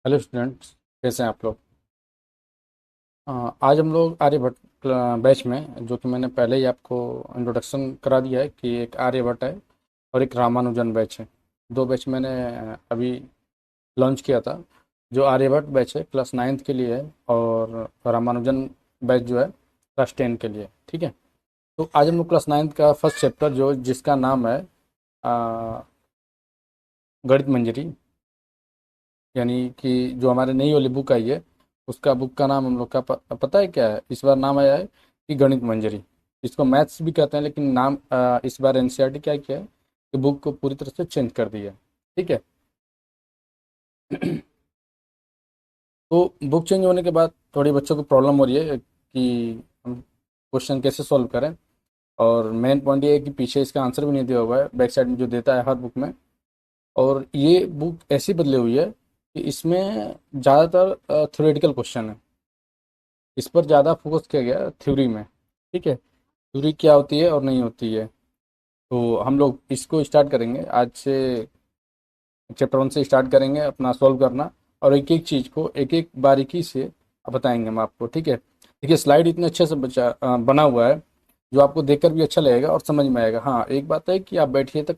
Hello students, कैसे हैं आप लोग। आज हम लोग आर्यभट्ट बैच में, जो कि मैंने पहले ही आपको इंट्रोडक्शन करा दिया है कि एक आर्यभट्ट है और एक रामानुजन बैच है। दो बैच मैंने अभी लॉन्च किया था। जो आर्यभट्ट बैच है क्लास नाइन्थ के लिए है, और रामानुजन बैच जो है क्लास टेन के लिए। ठीक है। तो आज हम लोग क्लास नाइन्थ का फर्स्ट चैप्टर जो जिसका नाम है आ, गणित मंजरी, यानी कि जो हमारे नई वाली बुक आई है उसका बुक का नाम हम लोग का पता है क्या है। इस बार नाम आया है कि गणित मंजरी। इसको मैथ्स भी कहते हैं, लेकिन नाम इस बार एनसीईआरटी क्या किया है कि बुक को पूरी तरह से चेंज कर दिया है। ठीक है। तो बुक चेंज होने के बाद थोड़ी बच्चों को प्रॉब्लम हो रही है कि हम क्वेश्चन कैसे सॉल्व करें। और मेन पॉइंट ये है कि पीछे इसका आंसर भी नहीं दिया हुआ है, बैक साइड में जो देता है हर बुक में। और ये बुक ऐसी बदली हुई है कि इसमें ज़्यादातर थ्योरेटिकल क्वेश्चन है। इस पर ज़्यादा फोकस किया गया थ्योरी में। ठीक है, थ्योरी क्या होती है और नहीं होती है। तो हम लोग इसको स्टार्ट करेंगे आज से। चैप्टर 1 से स्टार्ट करेंगे अपना सॉल्व करना, और एक एक चीज़ को एक एक बारीकी से बताएंगे हम आपको। ठीक है। देखिए, स्लाइड इतने अच्छे से बना हुआ है जो आपको देखकर भी अच्छा लगेगा और समझ में आएगा। हाँ, एक बात है कि आप बैठिए तो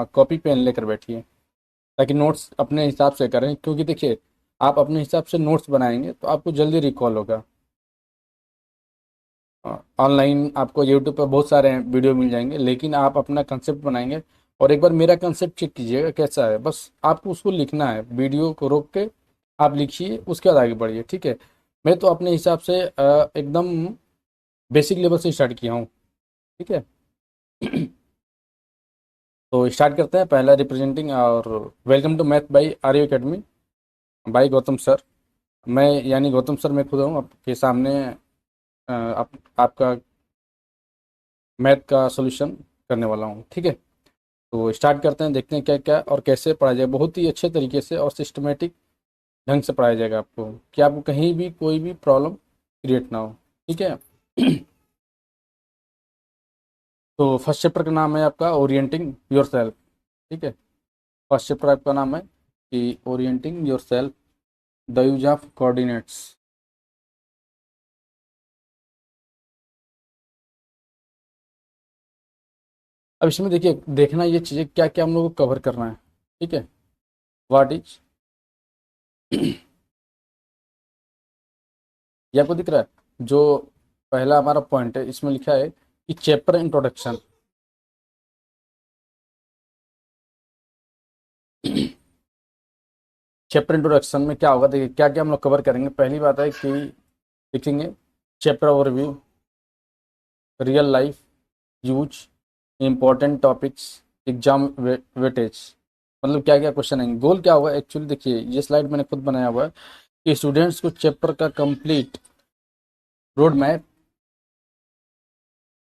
कॉपी पेन लेकर बैठिए, ताकि नोट्स अपने हिसाब से करें। क्योंकि देखिए, आप अपने हिसाब से नोट्स बनाएंगे तो आपको जल्दी रिकॉल होगा। ऑनलाइन आपको यूट्यूब पर बहुत सारे वीडियो मिल जाएंगे, लेकिन आप अपना कंसेप्ट बनाएंगे। और एक बार मेरा कंसेप्ट चेक कीजिएगा कैसा है, बस आपको उसको लिखना है। वीडियो को रोक के आप लिखिए, उसके बाद आगे बढ़िए। ठीक है। मैं तो अपने हिसाब से एकदम बेसिक लेवल से स्टार्ट किया हूँ। ठीक है। तो स्टार्ट करते हैं। पहला रिप्रेजेंटिंग और welcome to math by Arya academy by Gautam sir. मैं यानी गौतम सर मैं खुद हूँ आपके सामने। आपका मैथ का सॉल्यूशन करने वाला हूँ। ठीक है। तो स्टार्ट करते हैं, देखते हैं क्या क्या और कैसे पढ़ाया जाए। बहुत ही अच्छे तरीके से और सिस्टमेटिक ढंग से पढ़ाया जाएगा आपको, कि आपको कहीं भी कोई भी प्रॉब्लम क्रिएट ना हो। ठीक है। तो फर्स्ट चैप्टर का नाम है आपका ओरिएंटिंग योर सेल्फ। ठीक है। फर्स्ट चैप्टर आपका नाम है कि orienting your self, the use of coordinates. अब इसमें देखिए, देखना ये चीज़ें क्या क्या हम लोग को कवर करना है। ठीक है। व्हाट इज ये आपको दिख रहा है जो पहला हमारा पॉइंट है, इसमें लिखा है कि चैप्टर इंट्रोडक्शन। चैप्टर इंट्रोडक्शन में क्या होगा, देखिए क्या क्या हम लोग कवर करेंगे। पहली बात है कि लिखेंगे chapter overview, real life use, important topics, exam weightage. मतलब क्या क्या क्वेश्चन आएंगे, गोल क्या होगा एक्चुअली। देखिए, ये स्लाइड मैंने खुद बनाया हुआ है कि स्टूडेंट्स को चैप्टर का कंप्लीट रोड मैप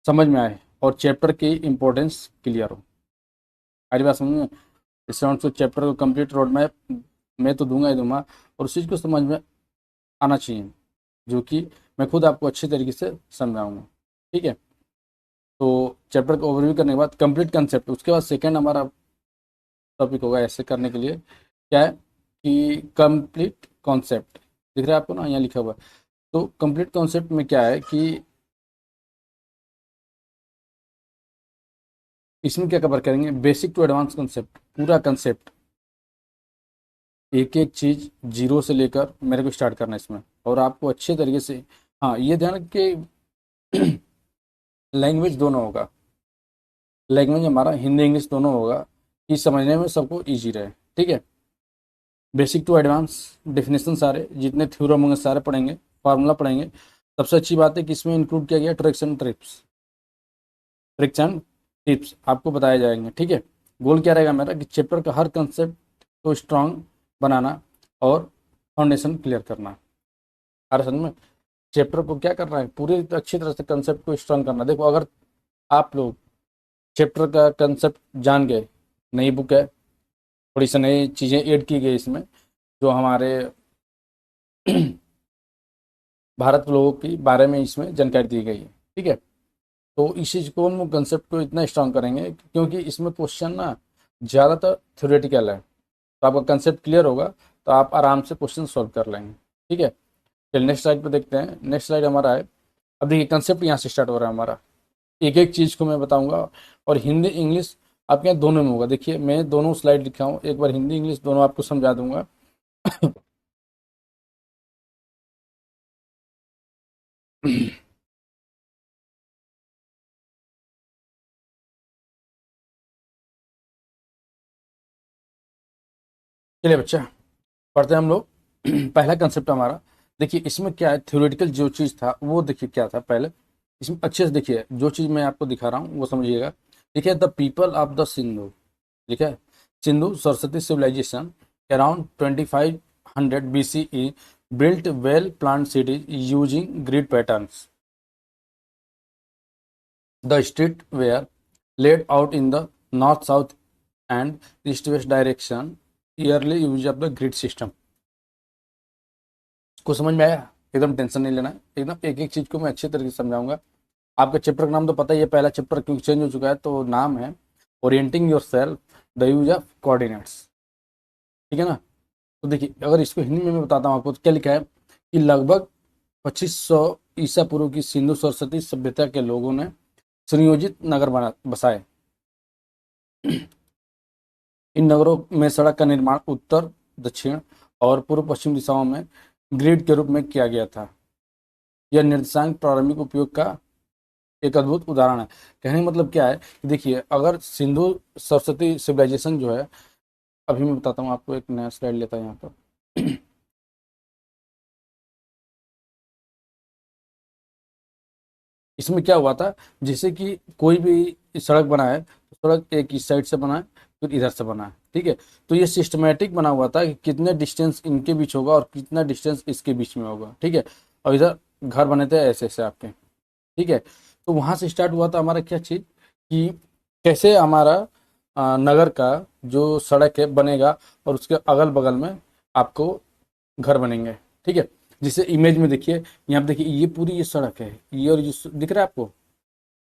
समझ में आए और चैप्टर की इंपॉर्टेंस क्लियर हो। हमारी बात समझ में। स्टूडेंट्स को चैप्टर को कंप्लीट रोड मैप मैं तो दूंगा ही दूंगा, और उस चीज़ को समझ में आना चाहिए, जो कि मैं खुद आपको अच्छे तरीके से समझाऊंगा। ठीक है। तो चैप्टर को ओवरव्यू करने के बाद कंप्लीट कंसेप्ट, उसके बाद सेकंड हमारा टॉपिक होगा ऐसे करने के लिए क्या है कि कंप्लीट कॉन्सेप्ट। दिख रहा है आपको ना, यहाँ लिखा हुआ है। तो कंप्लीट कॉन्सेप्ट में क्या है कि इसमें क्या कवर करेंगे, बेसिक टू एडवांस कंसेप्ट, पूरा कंसेप्ट, एक एक चीज़ जीरो से लेकर मेरे को स्टार्ट करना है इसमें, और आपको अच्छे तरीके से। हाँ, ये ध्यान रख के लैंग्वेज दोनों होगा। लैंग्वेज हमारा हिंदी इंग्लिश दोनों होगा, कि समझने में सबको ईजी रहे। ठीक है। बेसिक टू एडवांस डेफिनेशन सारे जितने थ्योरम होंगे सारे पढ़ेंगे, फार्मूला पढ़ेंगे। सबसे अच्छी बात है कि इसमें इंक्लूड किया गया tricks and tips. Tricks and tips आपको बताए जाएंगे। ठीक है। गोल क्या रहेगा मेरा कि चैप्टर का हर कंसेप्ट को स्ट्रांग बनाना और फाउंडेशन क्लियर करना। हर समझ में, चैप्टर को क्या करना है, पूरी अच्छी तरह से कंसेप्ट को स्ट्रांग करना। देखो, अगर आप लोग चैप्टर का कंसेप्ट जान गए, नई बुक है, थोड़ी सी नई चीज़ें ऐड की गई इसमें, जो हमारे भारत लोगों के बारे में इसमें जानकारी दी गई है। ठीक है। तो इस चीज़ को हम कंसेप्ट को इतना स्ट्रांग करेंगे क्योंकि इसमें क्वेश्चन ना ज़्यादातर थ्योरेटिकल है। तो आपका कंसेप्ट क्लियर होगा तो आप आराम से क्वेश्चन सॉल्व कर लेंगे। ठीक है, चलिए नेक्स्ट स्लाइड पे देखते हैं। नेक्स्ट स्लाइड हमारा है, अब देखिए कंसेप्ट यहाँ से स्टार्ट हो रहा है हमारा, एक एक चीज़ को मैं बताऊंगा और हिंदी इंग्लिश आपके यहाँ दोनों में होगा। देखिए मैं दोनों स्लाइड लिखा हूँ, एक बार हिंदी इंग्लिश दोनों आपको समझा दूंगा। चलिए बच्चा पढ़ते हैं हम लोग। पहला कंसेप्ट हमारा, देखिए इसमें क्या है, थ्योरेटिकल जो चीज़ था वो देखिए क्या था पहले, इसमें अच्छे से देखिए जो चीज़ मैं आपको दिखा रहा हूँ वो समझिएगा। देखिए the people of the Sindhu, ठीक है, Sindhu Saraswati civilization around 2500 BCE built well planned cities using grid patterns. The streets were laid out in the north south and east west direction, yearly use of the grid system. को समझ में आया? एकदम tension नहीं लेना है, एकदम एक एक चीज को मैं अच्छे तरीके से समझाऊंगा। आपका चैप्टर का नाम तो पता ही है, पहला चैप्टर क्योंकि चेंज हो चुका है, तो नाम है orienting your self the use of coordinates. ठीक है ना? तो देखिए अगर इसको हिंदी में मैं बताता हूँ आपको तो क्या लिखा है कि लगभग 2500 ईसा पूर्व की सिंधु सरस्वती सभ्यता के लोगों ने सुनियोजित नगर बना बसाए। इन नगरों में सड़क का निर्माण उत्तर दक्षिण और पूर्व पश्चिम दिशाओं में ग्रिड के रूप में किया गया था। यह निर्देशांक प्रारंभिक उपयोग का एक अद्भुत उदाहरण है। कहने का मतलब क्या है कि देखिए अगर सिंधु सरस्वती सिविलाइजेशन जो है, अभी मैं बताता हूँ आपको, एक नया स्लाइड लेता है यहाँ पर। इसमें क्या हुआ था, जैसे कि कोई भी सड़क बना है तो सड़क एक इस साइड से बना है फिर इधर से बना है। ठीक है, तो ये सिस्टमेटिक बना हुआ था कि कितने डिस्टेंस इनके बीच होगा और कितना डिस्टेंस इसके बीच में होगा। ठीक है, और इधर घर बने थे ऐसे ऐसे आपके। ठीक है, तो वहां से स्टार्ट हुआ था हमारा क्या चीज कि कैसे हमारा नगर का जो सड़क है बनेगा और उसके अगल बगल में आपको घर बनेंगे। ठीक है, जिसे इमेज में देखिए, यहाँ पे देखिए ये पूरी ये सड़क है, ये और ये दिख रहा है आपको,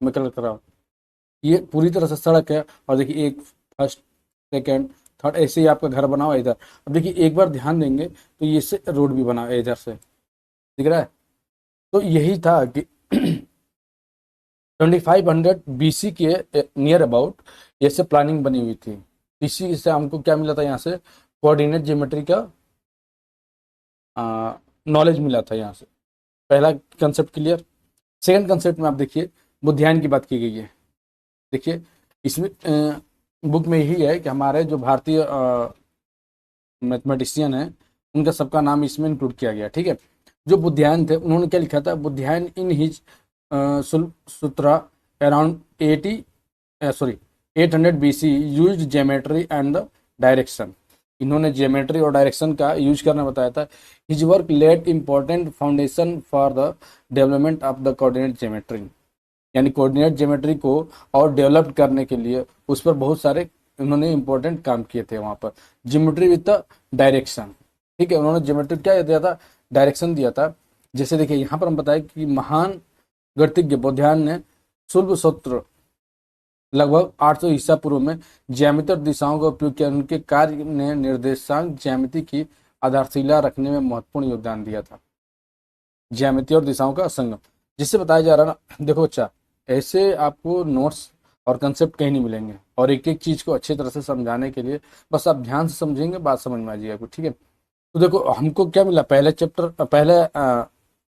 मैं कलर कर रहा हूँ, ये पूरी तरह से सड़क है और देखिए एक फर्स्ट सेकेंड थर्ड ऐसे ही आपका घर बना हुआ है इधर। अब देखिए एक बार ध्यान देंगे तो ये से रोड भी बना है इधर से, दिख रहा है। तो यही था कि 2500 BC के नियर अबाउट ये से प्लानिंग बनी हुई थी। इसी से हमको क्या मिला था, यहाँ से कोऑर्डिनेट ज्योमेट्री का नॉलेज मिला था यहाँ से। पहला कंसेप्ट क्लियर। सेकंड कंसेप्ट में आप देखिए बुद्धियान की बात की गई है। देखिए इसमें बुक में यही है कि हमारे जो भारतीय मैथमेटिशियन है उनका सबका नाम इसमें इंक्लूड किया गया। ठीक है, जो बुद्धियान थे उन्होंने क्या लिखा था, Baudhayana in his sutra around 800 BC used geometry and the direction. इन्होंने ज्योमेट्री और डायरेक्शन का यूज करना बताया था। His work led important foundation for the development of the coordinate geometry, यानी कोऑर्डिनेट ज्योमेट्री को और डेवलप करने के लिए उस पर बहुत सारे उन्होंने इंपॉर्टेंट काम किए थे वहां पर। ज्योमेट्री विद द डायरेक्शन, ठीक है, उन्होंने ज्योमेट्री क्या दिया था, डायरेक्शन दिया था। जैसे देखिए यहाँ पर हम बताए कि महान गणितज्ञ बुद्धियान ने शुल्ब सूत्र लगभग 800 ईसा पूर्व में ज्यामिति और दिशाओं का उपयोग किया। उनके कार्य ने निर्देशांक ज्यामिति की आधारशिला रखने में महत्वपूर्ण योगदान दिया था। ज्यामिति और दिशाओं का संगम, जिससे बताया जा रहा ना, देखो अच्छा ऐसे आपको नोट्स और कंसेप्ट कहीं नहीं मिलेंगे और एक एक चीज को अच्छी तरह से समझाने के लिए बस आप ध्यान से समझेंगे, बात समझ में आ जाएगी आपको। ठीक है, तो देखो हमको क्या मिला, पहले चैप्टर पहले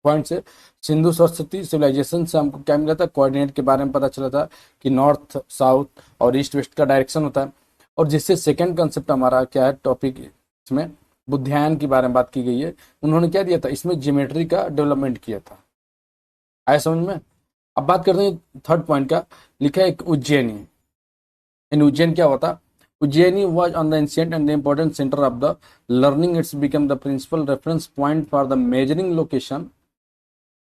पॉइंट से सिंधु सरस्वती सिविलाइजेशन से हमको क्या मिला था, कोऑर्डिनेट के बारे में पता चला था कि नॉर्थ साउथ और ईस्ट वेस्ट का डायरेक्शन होता है। और जिससे सेकंड कंसेप्ट हमारा क्या है टॉपिक, इसमें बुद्धियान के बारे में बात की गई है। उन्होंने क्या दिया था, इसमें ज्योमेट्री का डेवलपमेंट किया था। आया समझ में? अब बात करते हैं थर्ड पॉइंट का, लिखा है एक उज्जैनी। इन उज्जैन क्या होता, Ujjaini was on the ancient and the important center of the learning. It's become the principal reference point for the measuring location,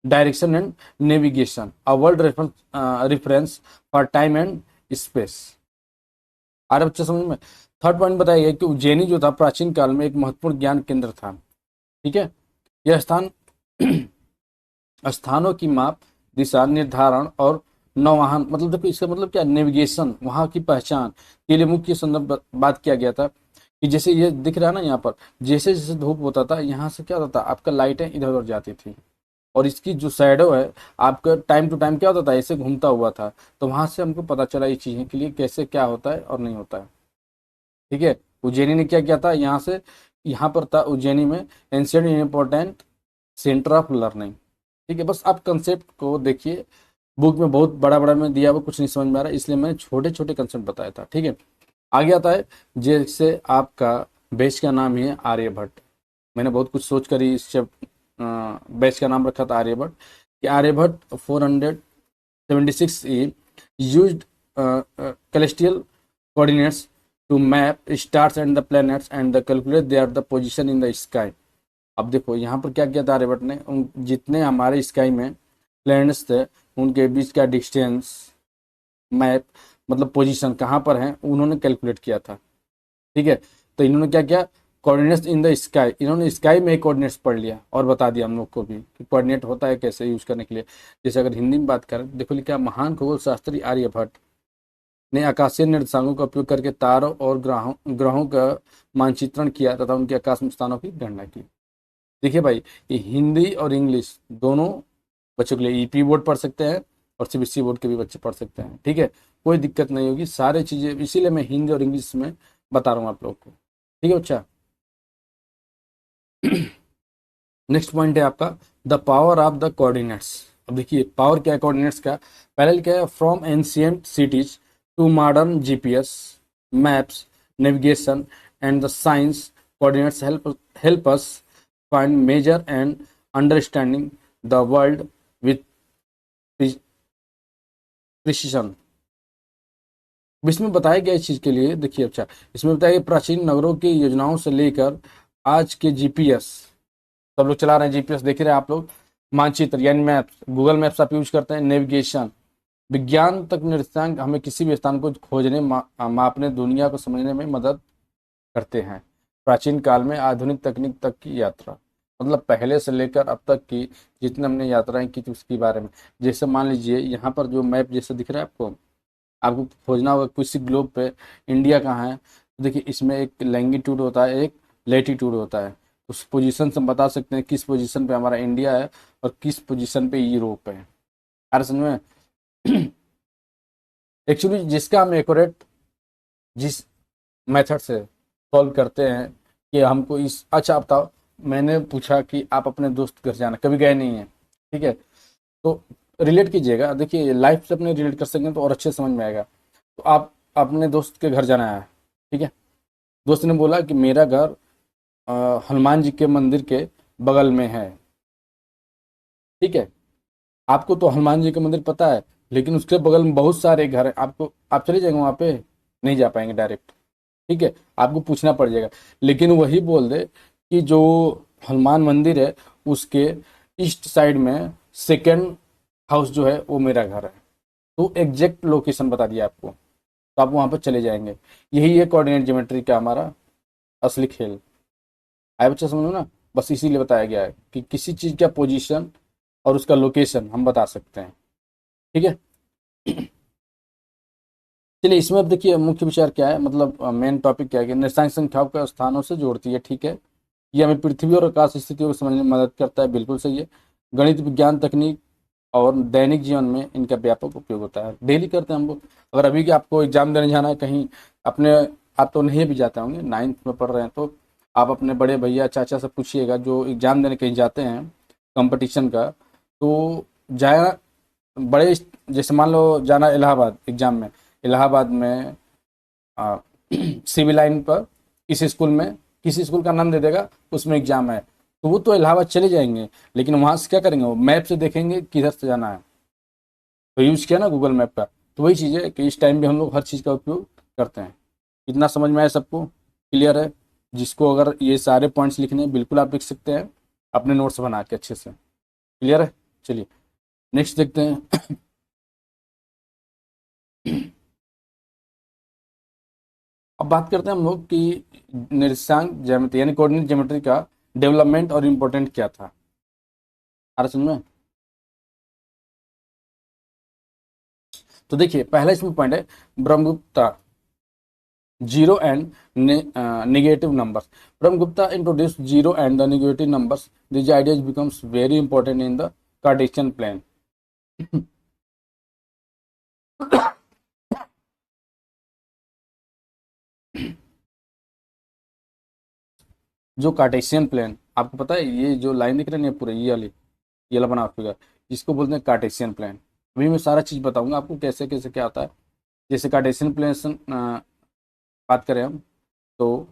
direction and navigation, a world reference for time and space। आ रहा बच्चा समझ में? Third point बताया गया कि उज्जैनी जो था प्राचीन काल में एक महत्वपूर्ण ज्ञान केंद्र था। ठीक है, यह स्थान स्थानों की माप, दिशा निर्धारण और नौवहन, मतलब देखो इसका मतलब क्या, नेविगेशन, वहां की पहचान के लिए मुख्य संदर्भ बात किया गया था। कि जैसे ये दिख रहा है ना यहाँ पर, जैसे जैसे धूप होता था यहाँ से क्या होता था, आपका लाइटें इधर उधर जाती थी, और इसकी जो शैडो है आपका टाइम टू टाइम क्या होता था, ऐसे घूमता हुआ था। तो वहां से हमको पता चला ये चीजें के लिए कैसे क्या होता है और नहीं होता है। ठीक है। उज्जैनी ने क्या किया था, यहाँ से यहाँ पर था उज्जैनी में ancient important centre of learning. ठीक है, बस आप कंसेप्ट को देखिए, बुक में बहुत बड़ा बड़ा में दिया हुआ कुछ नहीं समझ में आ रहा, इसलिए मैंने छोटे छोटे कंसेप्ट बताया था। ठीक है, आगे आता है जैसे आपका बैच का नाम ही है आर्यभट्ट। मैंने बहुत कुछ सोच कर ही इस बैच का नाम रखा था आर्यभट्ट, कि आर्यभट्ट 476 ई used celestial coordinates to map stars and the planets and the calculate their the position in the sky। अब देखो यहाँ पर क्या किया था आर्यभट्ट ने, उन जितने हमारे स्काई में प्लैनेट्स थे उनके बीच का डिस्टेंस, मैप मतलब पोजीशन कहाँ पर है, उन्होंने कैलकुलेट किया था। ठीक है, तो इन्होंने क्या किया, कोऑर्डिनेट्स इन द स्काई, इन्होंने स्काई में कोऑर्डिनेट्स पढ़ लिया और बता दिया हम लोग को भी कि कोऑर्डिनेट होता है कैसे यूज करने के लिए। जैसे अगर हिंदी में बात करें, देखो लिखा, महान खगोल शास्त्री आर्यभट्ट ने आकाशीय निर्देशांकों का उपयोग करके तारों और ग्रहों का मानचित्रण किया तथा उनके आकाश में स्थानों की गणना की। देखिए भाई, ये हिंदी और इंग्लिश दोनों बच्चों के लिए ईपी बोर्ड पढ़ सकते हैं और सीबीएसई बोर्ड के भी बच्चे पढ़ सकते हैं। ठीक है, कोई दिक्कत नहीं होगी, सारे चीजें इसीलिए मैं हिंदी और इंग्लिश में बता रहा हूँ आप लोग को। ठीक है बच्चा। नेक्स्ट पॉइंट है आपका the power of the coordinates. अब देखिए पावर क्या है कोऑर्डिनेट्स का, पहले क्या है, from ancient cities to modern GPS maps navigation and the science, coordinates help us find measure and understanding the world with precision. इसमें बताया गया इस चीज के लिए, देखिए अच्छा, इसमें बताया गया प्राचीन नगरों की योजनाओं से लेकर आज के जीपीएस, सब लोग चला रहे हैं जीपीएस, देख रहे हैं आप लोग, मानचित्र यानी मैप्स, गूगल मैप्स आप यूज करते हैं, नेविगेशन, विज्ञान तक निर्देशांक हमें किसी भी स्थान को खोजने मापने दुनिया को समझने में मदद करते हैं। प्राचीन काल में आधुनिक तकनीक तक की यात्रा, मतलब पहले से लेकर अब तक की जितने हमने यात्राएं की थी उसके बारे में। जैसे मान लीजिए यहाँ पर जो मैप जैसे दिख रहा है आपको, आपको खोजना होगा किसी ग्लोब पे इंडिया कहाँ है, तो देखिए इसमें एक लैंगिट्यूड होता है, एक लेटीट्यूड होता है। उस पोजीशन से हम बता सकते हैं किस पोजीशन पे हमारा इंडिया है और किस पोजीशन पे यूरोप है। यार समझ में, एक्चुअली जिसका हम एक्यूरेट जिस मेथड से सॉल्व करते हैं कि हमको इस, अच्छा आप बताओ, मैंने पूछा कि आप अपने दोस्त घर जाना, कभी गए नहीं है, ठीक है, तो रिलेट कीजिएगा, देखिए लाइफ से अपने रिलेट कर सकें तो और अच्छे समझ में आएगा। तो आप अपने दोस्त के घर जाना है, ठीक है, दोस्त ने बोला कि मेरा घर हनुमान जी के मंदिर के बगल में है। ठीक है, आपको तो हनुमान जी का मंदिर पता है, लेकिन उसके बगल में बहुत सारे घर हैं, आपको आप चले जाएंगे वहां पे, नहीं जा पाएंगे डायरेक्ट। ठीक है, आपको पूछना पड़ जाएगा। लेकिन वही बोल दे कि जो हनुमान मंदिर है उसके ईस्ट साइड में सेकेंड हाउस जो है वो मेरा घर है, तो एग्जैक्ट लोकेशन बता दिया आपको, तो आप वहां पर चले जाएंगे। यही है कोऑर्डिनेट ज्योमेट्री का हमारा असली खेल। आए बच्चा समझो ना, बस इसीलिए बताया गया है कि किसी चीज का पोजीशन और उसका लोकेशन हम बता सकते हैं। ठीक है, चलिए इसमें अब देखिए मुख्य विचार क्या है, मतलब मेन टॉपिक क्या है कि निर्देशांक संख्याओं का स्थानों से जोड़ती है। ठीक है, ये हमें पृथ्वी और आकाश स्थितियों को समझने में मदद करता है, बिल्कुल सही है। गणित विज्ञान तकनीक और दैनिक जीवन में इनका व्यापक उपयोग होता है, डेली करते हैं हम लोग। अगर अभी कि आपको एग्जाम देने जाना है कहीं अपने, आप तो नहीं भी जाते होंगे, नाइन्थ में पढ़ रहे हैं, तो आप अपने बड़े भैया चाचा से पूछिएगा जो एग्जाम देने कहीं जाते हैं कंपटीशन का, तो जाए बड़े, जैसे मान लो जाना इलाहाबाद एग्जाम में, इलाहाबाद में सिविल लाइन पर किसी स्कूल में, किसी स्कूल का नाम दे देगा, उसमें एग्जाम है, तो वो तो इलाहाबाद चले जाएंगे, लेकिन वहां से क्या करेंगे, वो मैप से देखेंगे किधर से जाना है, तो यूज किया ना गूगल मैप का। तो वही चीज़ है कि इस टाइम भी हम लोग हर चीज़ का उपयोग करते हैं। इतना समझ में आया सबको, क्लियर है? जिसको अगर ये सारे पॉइंट्स लिखने हैं बिल्कुल आप लिख सकते हैं अपने नोट्स बना के अच्छे से, क्लियर है? चलिए नेक्स्ट देखते हैं। अब बात करते हैं हम लोग कि निर्देशांक ज्यामिति यानी कोऑर्डिनेट ज्योमेट्री का डेवलपमेंट और इम्पोर्टेंट क्या था। आ रहा समझ में? तो देखिए पहला इसमें पॉइंट है Brahmagupta, zero and negative numbers. Brahmagupta introduced zero and the negative numbers. These ideas becomes very important in the Cartesian plane. जो कार्टेशियन प्लेन आपको पता है, ये जो लाइन दिख रही है पूरे ये वाला बना फिगर, इसको बोलते हैं कार्टेशियन प्लेन। अभी मैं सारा चीज़ बताऊंगा आपको कैसे कैसे क्या आता है। जैसे कार्टेशियन प्लेन बात करें हम, तो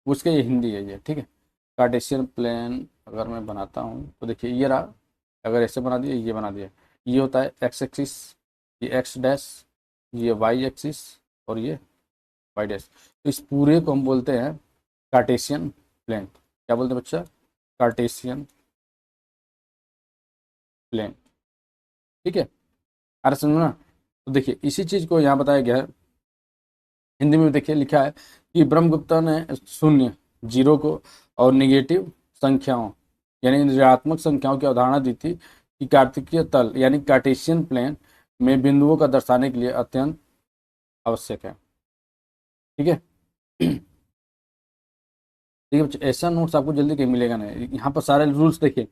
उसके ये हिंदी है ये, ठीक है। कार्टेशियन प्लेन अगर मैं बनाता हूँ तो देखिए ये रहा, अगर ऐसे बना दिया, ये बना दिया, ये होता है एक्स एक्सिस, ये एक्स डैश, ये वाई एक्सिस और ये वाई डैश। तो इस पूरे को हम बोलते हैं कार्टेशियन प्लेन। क्या बोलते हैं बच्चा? कार्टेशियन प्लेन, ठीक है। अरे सुनो ना, तो देखिए इसी चीज को यहाँ बताया गया है हिंदी में। देखिए लिखा है कि ब्रह्मगुप्ता ने शून्य, जीरो को और निगेटिव संख्याओं यानी ऋणात्मक संख्याओं की अवधारणा दी थी कि कार्तिकीय तल यानी कार्टेशियन प्लेन में बिंदुओं का दर्शाने के लिए अत्यंत आवश्यक है, ठीक है। देखिए बच्चे, ऐसा नोट्स आपको जल्दी कहीं मिलेगा नहीं। यहाँ पर सारे रूल्स देखिए।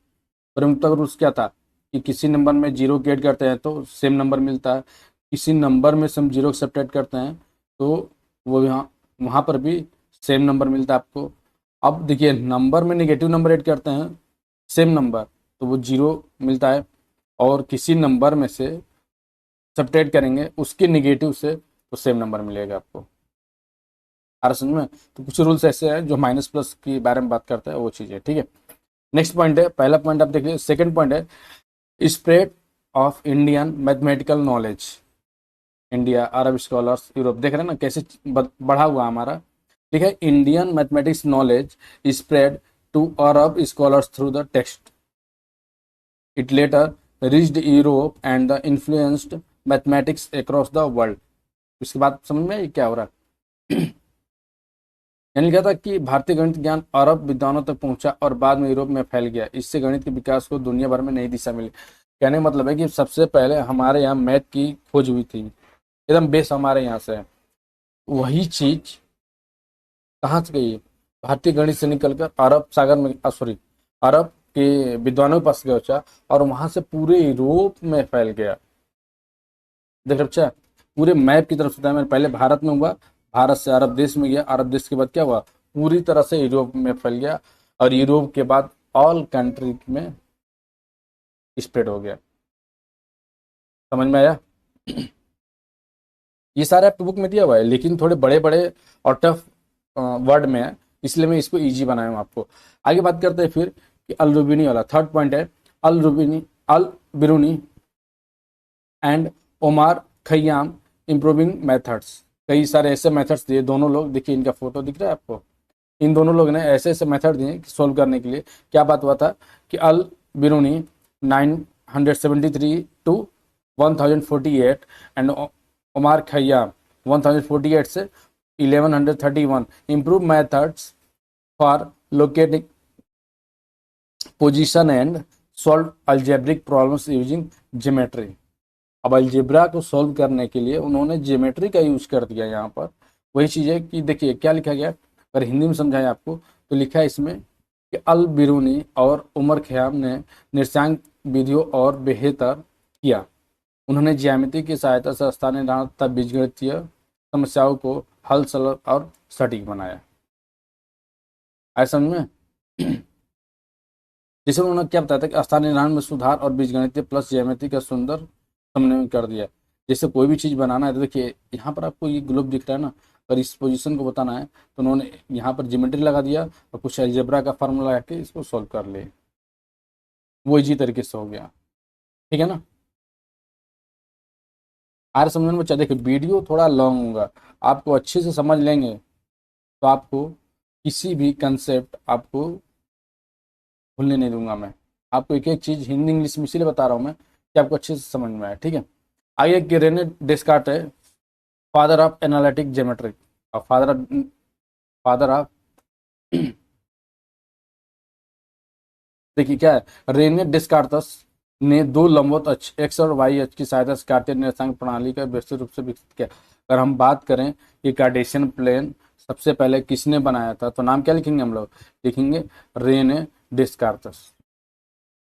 ब्रह्मगुप्ता का रूल्स क्या था कि किसी नंबर में जीरो को ऐड करते हैं तो सेम नंबर मिलता है, किसी नंबर में से हम जीरो को सब्ट्रैक्ट करते हैं तो वो यहाँ वहाँ पर भी सेम नंबर मिलता है आपको। अब देखिए नंबर में नेगेटिव नंबर ऐड करते हैं सेम नंबर तो वो जीरो मिलता है, और किसी नंबर में से सब्ट्रैक्ट करेंगे उसके नेगेटिव से तो सेम नंबर मिलेगा आपको। आ रहा समझ में? तो कुछ रूल्स ऐसे हैं जो माइनस प्लस के बारे में बात करता है, वो चीज़ है, ठीक है। नेक्स्ट पॉइंट है, पहला पॉइंट आप देखिए। सेकंड पॉइंट है spread of Indian mathematical knowledge. India, Arab scholars, Europe, देख रहे हैं ना कैसे बढ़ा हुआ हमारा। ठीक है, Indian mathematics knowledge spread to Arab scholars through the text. It later reached Europe and the influenced mathematics across the world. इसके बाद समझ में क्या हो रहा है? यानी लिखा था कि भारतीय गणित ज्ञान अरब विद्वानों तक पहुंचा और बाद में यूरोप में फैल गया। इससे गणित के विकास को दुनिया भर में नई दिशा मिली। कहने का मतलब है कि सबसे पहले हमारे यहाँ मैथ की खोज हुई थी, एकदम बेस हमारे यहाँ से है। वही चीज कहाँ से गई? भारतीय गणित से निकलकर अरब सागर में, सॉरी, अरब के विद्वानों के पास पहुंचा और वहां से पूरे यूरोप में फैल गया। देख रहे बच्चा, पूरे मैप की तरफ से था। पहले भारत में हुआ, भारत से अरब देश में गया, अरब देश के बाद क्या हुआ? पूरी तरह से यूरोप में फैल गया, और यूरोप के बाद ऑल कंट्री में स्प्रेड हो गया। समझ में आया? ये सारे आपके बुक में दिया हुआ है, लेकिन थोड़े बड़े बड़े और टफ वर्ड में है, इसलिए मैं इसको इजी बनाया हूँ आपको। आगे बात करते हैं फिर कि अल रुबिनी वाला थर्ड पॉइंट है। Al Biruni and Omar Khayyam improving methods. कई सारे ऐसे मेथड्स दिए दोनों लोग, देखिए इनका फोटो दिख रहा है आपको। इन दोनों लोगों ने ऐसे ऐसे मेथड दिए सोल्व करने के लिए। क्या बात हुआ था कि अल बिरूनी 973 टू 1048 एंड उमार खयाम 1048 से 1131 improve methods for locating position and solve algebraic problems using geometry. अब अलजेब्रा को सॉल्व करने के लिए उन्होंने ज्योमेट्री का यूज कर दिया यहाँ पर। वही चीज़ है कि देखिए क्या लिखा गया, अगर हिंदी में समझाएं आपको तो लिखा है इसमें कि अल बिरूनी और उमर खयाम ने निर्देशांक विधियों और बेहतर किया। उन्होंने ज्यामिति की सहायता से स्थानीय तथा बीजगणितीय समस्याओं को हल सरल और सटीक बनाया। ऐसा समझ में? जिसे उन्होंने क्या बताया था कि स्थानीय निर्माण में सुधार और बीजगणितीय प्लस ज्यामिति का सुंदर समन्वय कर दिया। जैसे कोई भी चीज़ बनाना है तो देखिए यहाँ पर आपको ये ग्लोब दिख रहा है ना, अगर इस पोजीशन को बताना है तो उन्होंने यहाँ पर ज्योमेट्री लगा दिया और कुछ अलजेब्रा का फार्मूला लगा के इसको सॉल्व कर ले, वो इजी तरीके से हो गया। ठीक है ना? आर समझने में बच्चा, देखिए वीडियो थोड़ा लॉन्ग होगा, आपको अच्छे से समझ लेंगे तो आपको किसी भी कंसेप्ट आपको भूलने नहीं दूंगा मैं। आपको एक एक चीज़ हिंदी इंग्लिश में इसीलिए बता रहा हूँ मैं कि आपको अच्छे से समझ में आए। ठीक है, आइए कि रेने डेस्कार्ट है फादर ऑफ एनालिटिक ज्योमेट्री और फादर ऑफ देखिए क्या है, रेने डेस्कार्टस ने दो लंबवत अक्ष एक्स और वाई अक्ष की सहायता से कार्तीय निर्देशांक प्रणाली का व्यवस्थित रूप से विकसित किया। अगर हम बात करें कि कार्टेशियन प्लेन सबसे पहले किसने बनाया था, तो नाम क्या लिखेंगे हम लोग, लिखेंगे रेने डेस्कार्तस।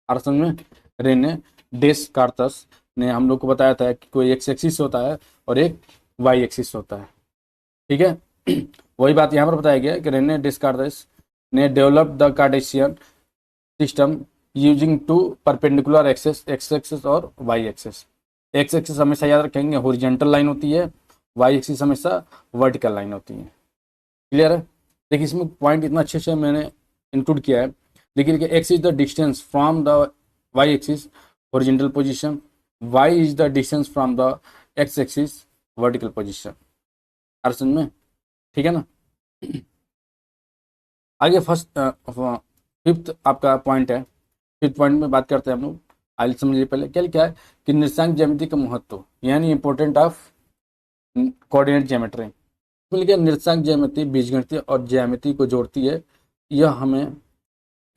और समझ में, रेने डेस्कार्तस ने हम लोग को बताया था कि कोई एक्स एक्सिस होता है और एक वाई एक्सिस होता है, ठीक है। वही बात यहाँ पर बताया गया कि रेने डेस्कार्तस ने develop the Cartesian system using two perpendicular axes, X axis और वाई एक्सेस। एक्स एक्सेस हमेशा याद रखेंगे हॉरिजॉन्टल लाइन होती है, वाई एक्सिस हमेशा वर्टिकल लाइन होती है। क्लियर है। देखिए इसमें पॉइंट इतना अच्छे से मैंने इंक्लूड किया है। देखिए X is the distance from the Y axis horizontal position, Y is the distance from the X axis vertical position. अर्सन में ठीक है ना। आगे फिफ्थ आपका पॉइंट है। फिफ्थ पॉइंट में बात करते हैं हम लोग। आइए समझिए पहले क्या लिखा है कि निर्देशांक ज्यामिति का महत्व, यानी इंपॉर्टेंट ऑफ कोऑर्डिनेट ज्योमेट्री। तो लिखा निर्देशांक ज्यामिति बीजगणितीय और ज्यामिति को जोड़ती है। यह हमें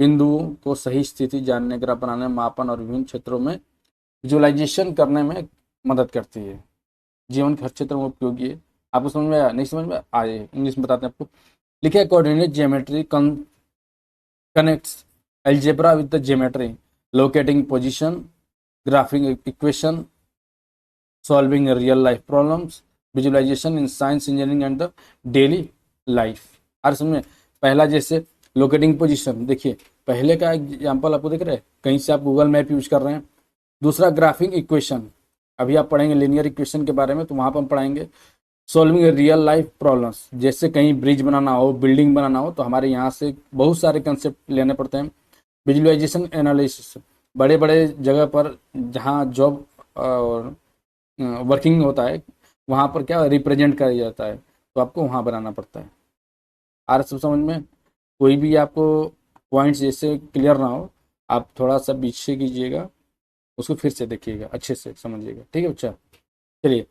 बिंदुओं को सही स्थिति जानने, ग्राफ बनाने, मापन और विभिन्न क्षेत्रों में विजुअलाइजेशन करने में मदद करती है। जीवन के हर क्षेत्र में उपयोगी है। आपको समझ में आया, नहीं समझ में आए, इंग्लिश में बताते हैं आपको। लिखा है coordinate geometry connects algebra with the geometry, locating position, graphing equation, solving real life problems, visualization in science, engineering and the daily life। हर समय पहला जैसे लोकेटिंग पोजीशन, देखिए पहले का एग्जांपल आपको दिख रहा है, कहीं से आप गूगल मैप यूज कर रहे हैं। दूसरा ग्राफिंग इक्वेशन, अभी आप पढ़ेंगे लीनियर इक्वेशन के बारे में, तो वहां पर हम पढ़ाएंगे सॉल्विंग रियल लाइफ प्रॉब्लम्स, जैसे कहीं ब्रिज बनाना हो, बिल्डिंग बनाना हो, तो हमारे यहाँ से बहुत सारे कंसेप्ट लेने पड़ते हैं। विजुअलाइजेशन एनालिसिस, बड़े बड़े जगह पर जहाँ जॉब और वर्किंग होता है वहाँ पर क्या रिप्रेजेंट किया जाता है, तो आपको वहाँ बनाना पड़ता है। आर सब समझ में। कोई भी आपको पॉइंट्स जैसे क्लियर ना हो, आप थोड़ा सा पीछे कीजिएगा, उसको फिर से देखिएगा, अच्छे से समझिएगा, ठीक है बच्चा। चलिए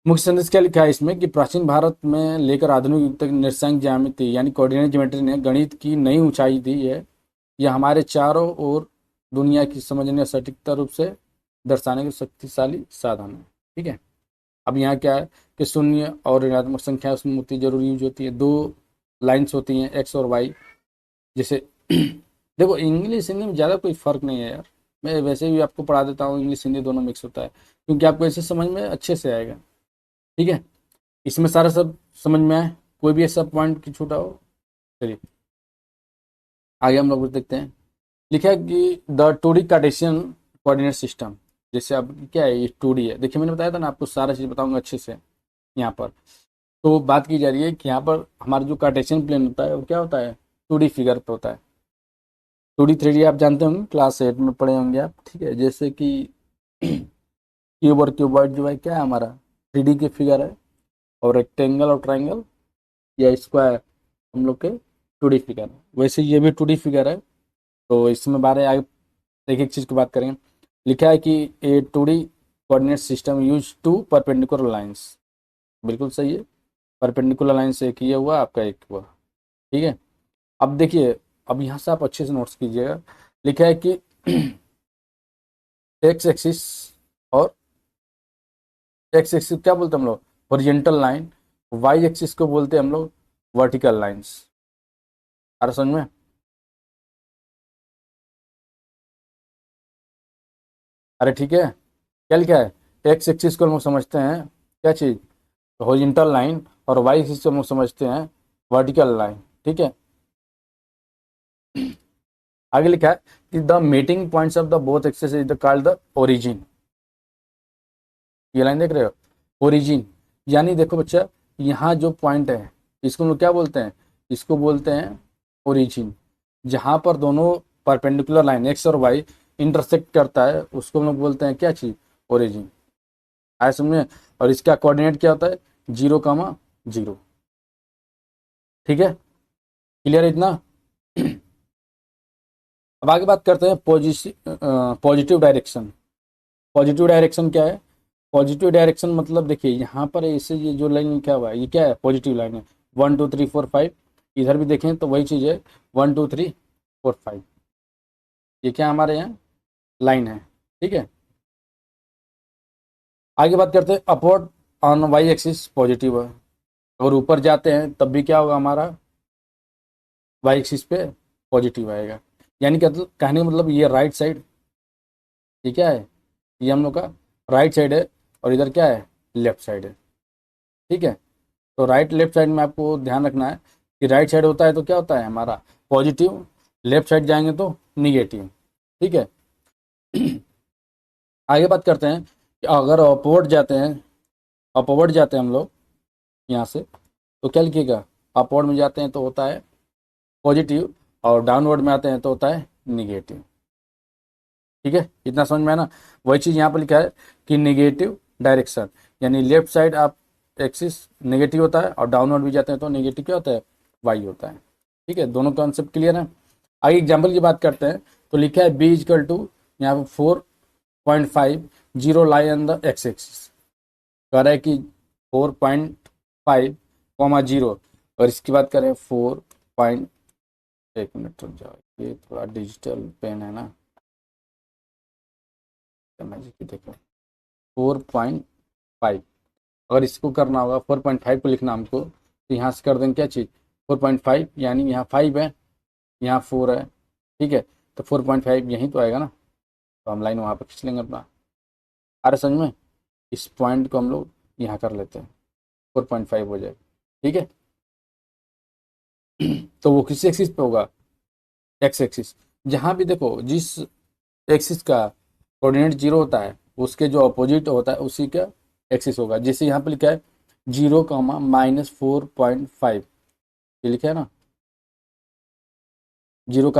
मुख्य संदेश क्या लिखा है इसमें कि प्राचीन भारत में लेकर आधुनिक युग तक निर्देशांक ज्यामिति यानी कोऑर्डिनेट ज्योमेट्री ने गणित की नई ऊंचाई दी है। यह हमारे चारों ओर दुनिया की समझने और सटीकता रूप से दर्शाने के शक्तिशाली साधन है, ठीक है। अब यहाँ क्या है कि शून्य और ऋणात्मक संख्या उसमें होती जरूरी यूज होती है। दो लाइन्स होती हैं एक्स और वाई, जैसे देखो इंग्लिश हिंदी में ज़्यादा कोई फर्क नहीं है यार, मैं वैसे भी आपको पढ़ा देता हूँ, इंग्लिश हिंदी दोनों मिक्स होता है, क्योंकि आपको ऐसे समझ में अच्छे से आएगा, ठीक है। इसमें सारा सब समझ में आए, कोई भी ऐसा पॉइंट की छूटा हो। चलिए आगे हम लोग देखते हैं। लिखा है कि the two D Cartesian coordinate system, जैसे अब क्या है ये 2D है। देखिए मैंने बताया था ना आपको, सारा चीज़ बताऊंगा अच्छे से यहाँ पर। तो बात की जा रही है कि यहाँ पर हमारा जो कार्टेशियन प्लेन होता है वो क्या होता है, 2D फिगर पे होता है। 2D 3D आप जानते होंगे, क्लास 8 में पढ़े होंगे आप, ठीक है। जैसे कि क्यूब और क्यूबॉइड जो है क्या है हमारा 3D के फिगर है, और रेक्टेंगल और ट्राइंगल या स्क्वायर हम लोग के 2D फिगर है। वैसे ये भी 2D फिगर है। तो इसमें बारे आगे एक एक चीज़ की बात करेंगे। लिखा है कि a 2D coordinate system use two perpendicular lines, बिल्कुल सही है। परपेंडिकुलर लाइन से एक ये हुआ, आपका एक हुआ, ठीक है। अब देखिए, अब यहाँ से आप अच्छे से नोट्स कीजिएगा। लिखा है कि एक्स एक्सिस और एक्स एक्सिस क्या बोलते हैं हम लोग, हॉरिजॉन्टल लाइन। वाई एक्सिस को बोलते हैं हम लोग वर्टिकल लाइंस। आ रहा समझ में। अरे ठीक है, क्या लिखा है, एक्स एक्सिस को हम लोग समझते हैं क्या चीज़, हॉरिजॉन्टल लाइन, और वाई एक्सिस को हम लोग समझते हैं वर्टिकल लाइन, ठीक है। आगे लिखा है कि the meeting points of the both axis is the called the origin. ये लाइन देख रहे हो, ओरिजिन, यानी देखो बच्चा यहाँ जो पॉइंट है इसको हम लोग क्या बोलते हैं, इसको बोलते हैं ओरिजिन। जहाँ पर दोनों परपेंडिकुलर लाइन एक्स और वाई इंटरसेक्ट करता है उसको हम लोग बोलते हैं क्या चीज़, ओरिजिन। आया समझे। और इसका कोऑर्डिनेट क्या होता है, 0,0, ठीक है। क्लियर है इतना। अब आगे बात करते हैं पॉजिटिव डायरेक्शन। पॉजिटिव डायरेक्शन क्या है, पॉजिटिव डायरेक्शन मतलब देखिए यहाँ पर ऐसे ये जो लाइन क्या हुआ है ये क्या है, पॉजिटिव लाइन है। 1 2 3 4 5, इधर भी देखें तो वही चीज़ है 1 2 3 4 5, ये क्या हमारे यहाँ लाइन है, ठीक है। आगे बात करते हैं, upward on Y axis positive है, अगर ऊपर जाते हैं तब भी क्या होगा हमारा, वाई एक्सिस पे पॉजिटिव आएगा। यानी क्या कहने का मतलब ये राइट साइड, ये क्या है, ये हम लोग का राइट साइड है, और इधर क्या है, लेफ्ट साइड है, ठीक है। तो राइट लेफ्ट साइड में आपको ध्यान रखना है कि राइट साइड होता है तो क्या होता है हमारा पॉजिटिव, लेफ्ट साइड जाएंगे तो निगेटिव, ठीक है। आगे बात करते हैं कि अगर अपवर्ड जाते हैं, अपवर्ड जाते हैं हम लोग यहाँ से, तो क्या लिखिएगा, अपवर्ड में जाते हैं तो होता है पॉजिटिव, और डाउनवर्ड में आते हैं तो होता है निगेटिव, ठीक है। इतना समझ में है ना। वही चीज़ यहाँ पर लिखा है कि निगेटिव डायरेक्शन, यानी लेफ्ट साइड आप एक्सिस नेगेटिव होता है, और डाउनवर्ड भी जाते हैं तो नेगेटिव क्या होता है, वाई होता है, ठीक है। दोनों कॉन्सेप्ट क्लियर है। आगे एग्जाम्पल की बात करते हैं, तो लिखा है बी इजकल टू, यहाँ पर 4.5 zero lie on the X axis, कह रहा है कि 4.5 कॉमा जीरो, और इसकी बात करें 4 पॉइंट, एक मिनट रुक जाओ, ये थोड़ा डिजिटल पेन है ना, मैजिक देखो, 4.5, अगर इसको करना होगा 4.5 को लिखना हमको, तो यहाँ से कर देंगे क्या चीज़, 4.5, यानी यहाँ 5 है, यहाँ 4 है, ठीक है। तो 4.5 यहीं तो आएगा ना, तो हम लाइन वहाँ पर खींच लेंगे अपना। आ रहा समझ में, इस पॉइंट को हम लोग यहाँ कर लेते हैं, 4.5 हो जाएगा, ठीक है। तो वो किस एक्सिस पे होगा, एक्स एक्सिस। जहाँ भी देखो जिस एक्सिस का कोऑर्डिनेट जीरो होता है, उसके जो अपोजिट होता है उसी का एक्सिस होगा। जैसे यहाँ पे लिखा है 0, -4.5, ये लिखा है ना, 0,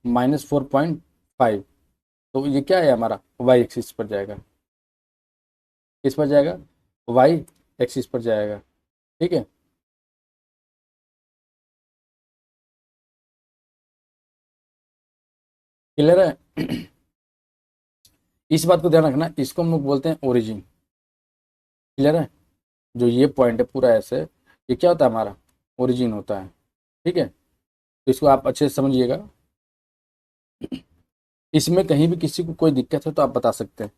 -4.5, तो ये क्या है हमारा, वाई एक्सिस पर जाएगा, किस पर जाएगा, वाई एक्सिस पर जाएगा, ठीक है। क्लियर है। इस बात को ध्यान रखना, इसको हम लोग बोलते हैं ओरिजिन, क्लियर है। जो ये पॉइंट है पूरा ऐसे, ये क्या होता है हमारा, ओरिजिन होता है, ठीक है। तो इसको आप अच्छे से समझिएगा। इसमें कहीं भी किसी को कोई दिक्कत है तो आप बता सकते हैं,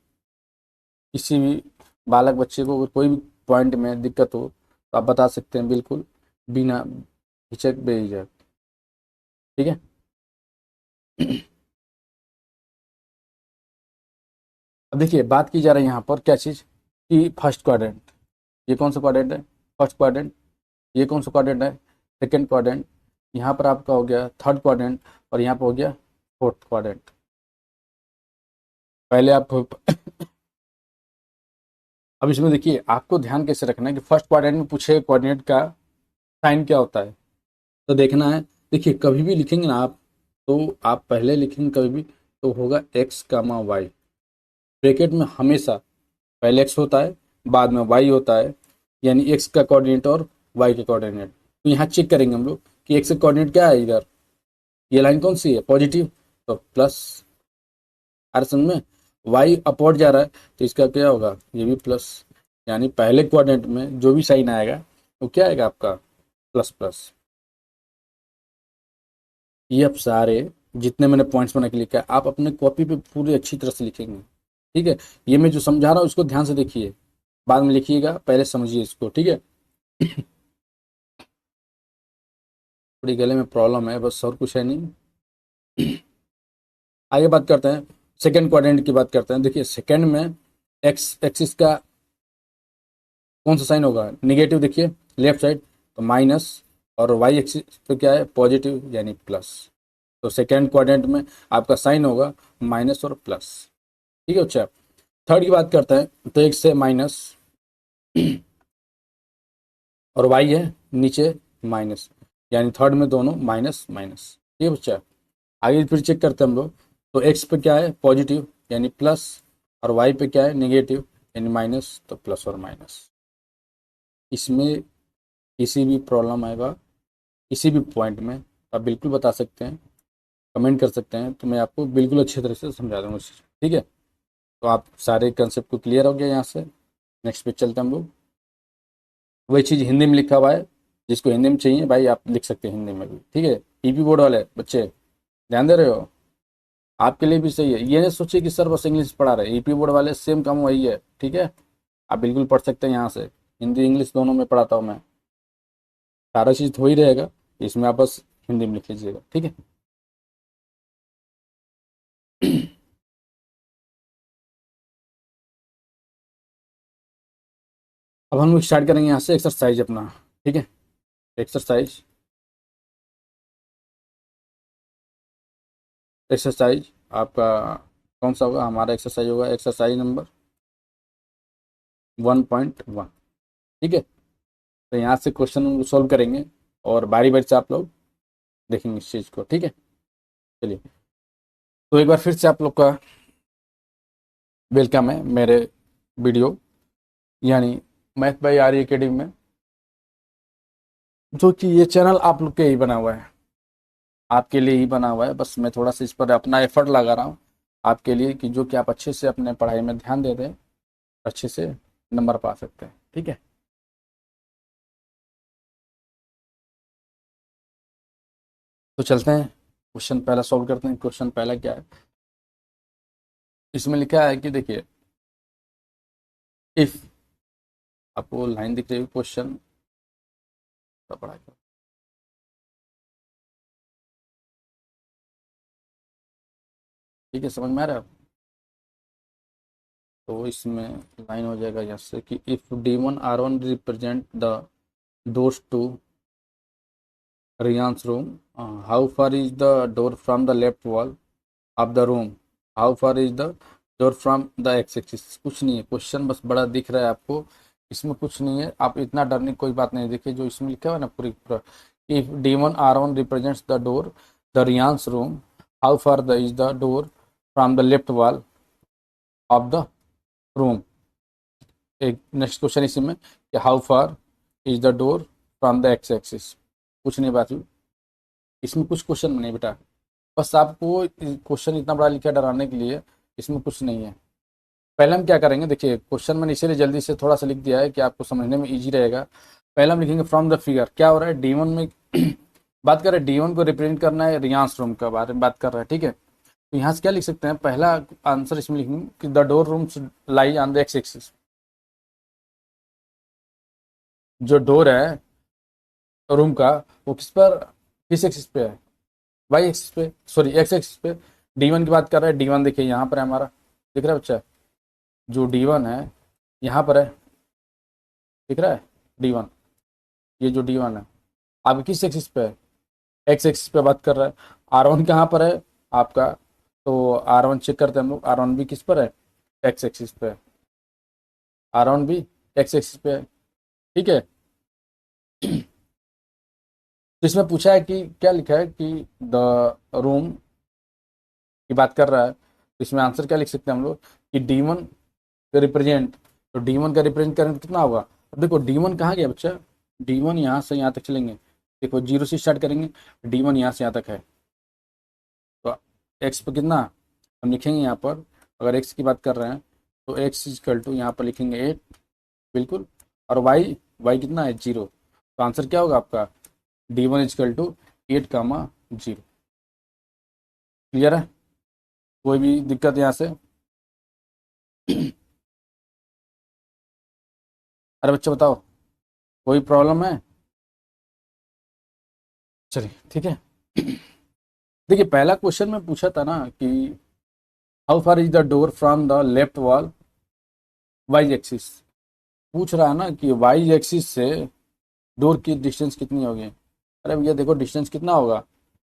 किसी भी बालक बच्चे को अगर कोई भी पॉइंट में दिक्कत हो तो आप बता सकते हैं, बिल्कुल बिना हिचक बेझिझक, ठीक है। अब देखिए बात की जा रही है यहाँ पर क्या चीज़, कि फर्स्ट क्वाड्रेंट, ये कौन सा क्वाड्रेंट है, फर्स्ट क्वाड्रेंट, ये कौन सा क्वाड्रेंट है, सेकेंड क्वाड्रेंट, यहाँ पर आपका हो गया थर्ड क्वाड्रेंट, और यहाँ पर हो गया फोर्थ क्वाड्रेंट। पहले आप अब इसमें देखिए आपको ध्यान कैसे रखना है कि फर्स्ट क्वाड्रेंट में पूछे कोऑर्डिनेट का साइन क्या होता है, तो देखना है। देखिए कभी भी लिखेंगे ना आप, तो आप पहले लिखेंगे कभी भी तो होगा एक्स कामा वाई, ब्रैकेट में हमेशा पहले एक्स होता है, बाद में वाई होता है, यानी एक्स का कोऑर्डिनेट और वाई का कोऑर्डिनेट। तो यहाँ चेक करेंगे हम लोग कि एक्स का कोऑर्डिनेट क्या है, इधर ये लाइन कौन सी है, पॉजिटिव, तो प्लस, हर समझ में, वाई अपवर्ड जा रहा है तो इसका क्या होगा, ये भी प्लस, यानी पहले कोऑर्डिनेट में जो भी साइन आएगा वो क्या आएगा आपका, प्लस प्लस। ये अब सारे जितने मैंने पॉइंट्स बना के लिखा है आप अपने कॉपी पे पूरी अच्छी तरह से लिखेंगे, ठीक है। ये मैं जो समझा रहा हूँ उसको ध्यान से देखिए, बाद में लिखिएगा, पहले समझिए इसको, ठीक है। थोड़ी गले में प्रॉब्लम है बस, और कुछ है नहीं। आगे बात करते हैं, सेकेंड क्वाड्रेंट की बात करते हैं। देखिए सेकेंड में एक्स एक्सिस का कौन सा साइन होगा, निगेटिव, देखिए लेफ्ट साइड, तो माइनस, और वाई एक्सिस पे क्या है, पॉजिटिव यानी प्लस। तो सेकेंड क्वाड्रेंट में आपका साइन होगा माइनस और प्लस, ठीक है। अच्छा थर्ड की बात करते हैं, तो एक से माइनस और वाई है नीचे माइनस, यानी थर्ड में दोनों माइनस माइनस, ठीक है बच्चा। आगे फिर चेक करते हैं हम लोग, तो एक्स पे क्या है, पॉजिटिव यानी प्लस, और वाई पे क्या है, नेगेटिव यानी माइनस, तो प्लस और माइनस। इसमें किसी भी प्रॉब्लम आएगा किसी भी पॉइंट में आप बिल्कुल बता सकते हैं, कमेंट कर सकते हैं, तो मैं आपको बिल्कुल अच्छी तरह से समझा दूँगा उस चीज़, ठीक है। तो आप सारे कंसेप्ट को क्लियर हो गया यहाँ से, नेक्स्ट पे चलते हैं हम लोग। वही चीज़ हिंदी में लिखा हुआ है, जिसको हिंदी में चाहिए भाई आप लिख सकते हैं हिंदी में भी, ठीक है। ईपी बोर्ड वाले बच्चे ध्यान दे रहे हो, आपके लिए भी सही है। ये नहीं सोचिए कि सर बस इंग्लिश पढ़ा रहे, ईपी बोर्ड वाले सेम काम वही है, ठीक है। आप बिल्कुल पढ़ सकते हैं यहाँ से, हिंदी इंग्लिश दोनों में पढ़ाता हूँ मैं, सारा चीज़ हो ही रहेगा, इसमें आप बस हिंदी में लिख लीजिएगा, ठीक है। अब हम लोग स्टार्ट करेंगे यहाँ से एक्सरसाइज अपना, ठीक है। एक्सरसाइज, एक्सरसाइज आपका कौन सा होगा, हमारा एक्सरसाइज होगा एक्सरसाइज नंबर 1.1, ठीक है। तो यहाँ से क्वेश्चन सॉल्व करेंगे और बारी बारी से आप लोग देखेंगे इस चीज़ को, ठीक है। चलिए, तो एक बार फिर से आप लोग का वेलकम है मेरे वीडियो यानी मैथ बाय आर्य एकेडमी में, जो कि ये चैनल आप लोग के ही बना हुआ है, आपके लिए ही बना हुआ है। बस मैं थोड़ा सा इस पर अपना एफर्ट लगा रहा हूँ आपके लिए, कि जो कि आप अच्छे से अपने पढ़ाई में ध्यान दे दें, अच्छे से नंबर पा सकते हैं, ठीक है। तो चलते हैं, क्वेश्चन पहला सॉल्व करते हैं। क्वेश्चन पहला क्या है, इसमें लिखा है कि देखिए, इफ, आपको लाइन दिख रही है, क्वेश्चन पढ़ा, ठीक है, समझ में आ रहा है। तो इसमें लाइन हो जाएगा यहाँ से कि if D1 R1 represent the doors to Rian's room, how far is the door from the left wall of the room, how far is the door from the x-axis। कुछ नहीं है, क्वेश्चन बस बड़ा दिख रहा है आपको, इसमें कुछ नहीं है, आप इतना डरने की कोई बात नहीं। देखिए जो इसमें लिखा हुआ है ना, पूरी पूरा, if D1 R1 represents the door the Riyan's room, how far the is the door from the left wall of the room. एक नेक्स्ट क्वेश्चन इसी में कि how far is the door from the X axis. कुछ नहीं बात हुई, इसमें कुछ क्वेश्चन नहीं बेटा, बस आपको क्वेश्चन इतना बड़ा लिखा डराने के लिए, इसमें कुछ नहीं है। पहले हम क्या करेंगे, देखिए क्वेश्चन मैंने इसीलिए जल्दी से थोड़ा सा लिख दिया है कि आपको समझने में इजी रहेगा। पहले हम लिखेंगे फ्रॉम द फिगर, क्या हो रहा है D1 में बात कर रहे हैं, D1 को रिप्रेजेंट करना है, रियांस रूम का बारे में बात कर रहा है, ठीक है। तो यहाँ से क्या लिख सकते हैं, पहला आंसर इसमें लिखेंगे कि the door rooms lie on the X axis. जो डोर है रूम का, वो किस पर, किस एक्सिस पे है, वाई एक्सिस पे, सॉरी एक्स एक्सिस पे। D1 की बात कर रहे हैं, D1 देखिए यहाँ पर है हमारा, दिख रहा है बच्चा, जो D1 है यहाँ पर है, दिख रहा है D1, ये जो D1 है आपके किस एक्सिस पे है, एक्स एक्सिस पे बात कर रहा है। R1 कहाँ पर है आपका, तो R1 चेक करते हैं हम लोग, R1 भी किस पर है, एक्स एक्सिस पे है, R1 भी एक्स एक्सिस पे है, ठीक है। तो इसमें पूछा है कि क्या लिखा है कि द रूम की बात कर रहा है, तो इसमें आंसर क्या लिख सकते हैं हम लोग कि D1 का रिप्रेजेंट, तो D1 का रिप्रेजेंट करें तो कितना होगा। अब देखो D1 कहाँ गया बच्चा, D1 यहाँ से यहाँ तक चलेंगे, देखो जीरो से स्टार्ट करेंगे, D1 यहाँ से यहाँ तक है, तो एक्स पे कितना हम लिखेंगे यहाँ पर, अगर एक्स की बात कर रहे हैं तो एक्स इजकल टू यहाँ पर लिखेंगे 8, बिल्कुल, और वाई, वाई कितना है 0, तो आंसर क्या होगा आपका D1 इजकल टू 8, 0। क्लियर है, कोई भी दिक्कत यहाँ से। अरे बच्चे बताओ, कोई प्रॉब्लम है, चलिए ठीक है। देखिए पहला क्वेश्चन में पूछा था ना कि how far is the door from the left wall Y axis, पूछ रहा है ना कि वाई एक्सिस से डोर की डिस्टेंस कितनी होगी। अरे भैया देखो डिस्टेंस कितना होगा,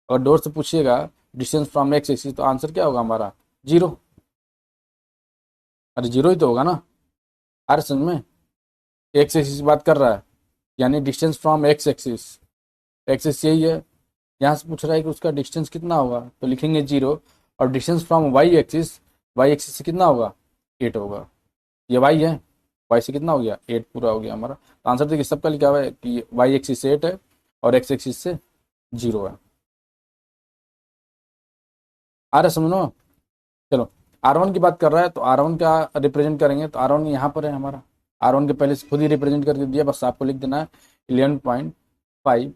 अगर डोर से पूछिएगा डिस्टेंस फ्रॉम एक्स एक्सिस, तो आंसर क्या होगा हमारा 0। अरे 0 ही तो होगा ना, अरे समझ में, एक्स एक्सिस की बात कर रहा है, यानी distance from x axis, axis यही है, यहाँ से पूछ रहा है कि उसका डिस्टेंस कितना होगा, तो लिखेंगे 0, और distance from Y axis, Y axis से कितना होगा 8 होगा, ये वाई है, वाई से कितना हो गया 8 पूरा हो गया हमारा। तो आंसर देखिए सबका लिखा हुआ है कि वाई एक्सिस से 8 है और एक्स एक्सिस से 0 है। आ रहा समझो, चलो R1 की बात कर रहा है तो R1 का रिप्रेजेंट करेंगे, तो R1 यहाँ पर है हमारा, R1 के पहले से खुद ही रिप्रेजेंट करके दिया, बस आपको लिख देना है 11.5,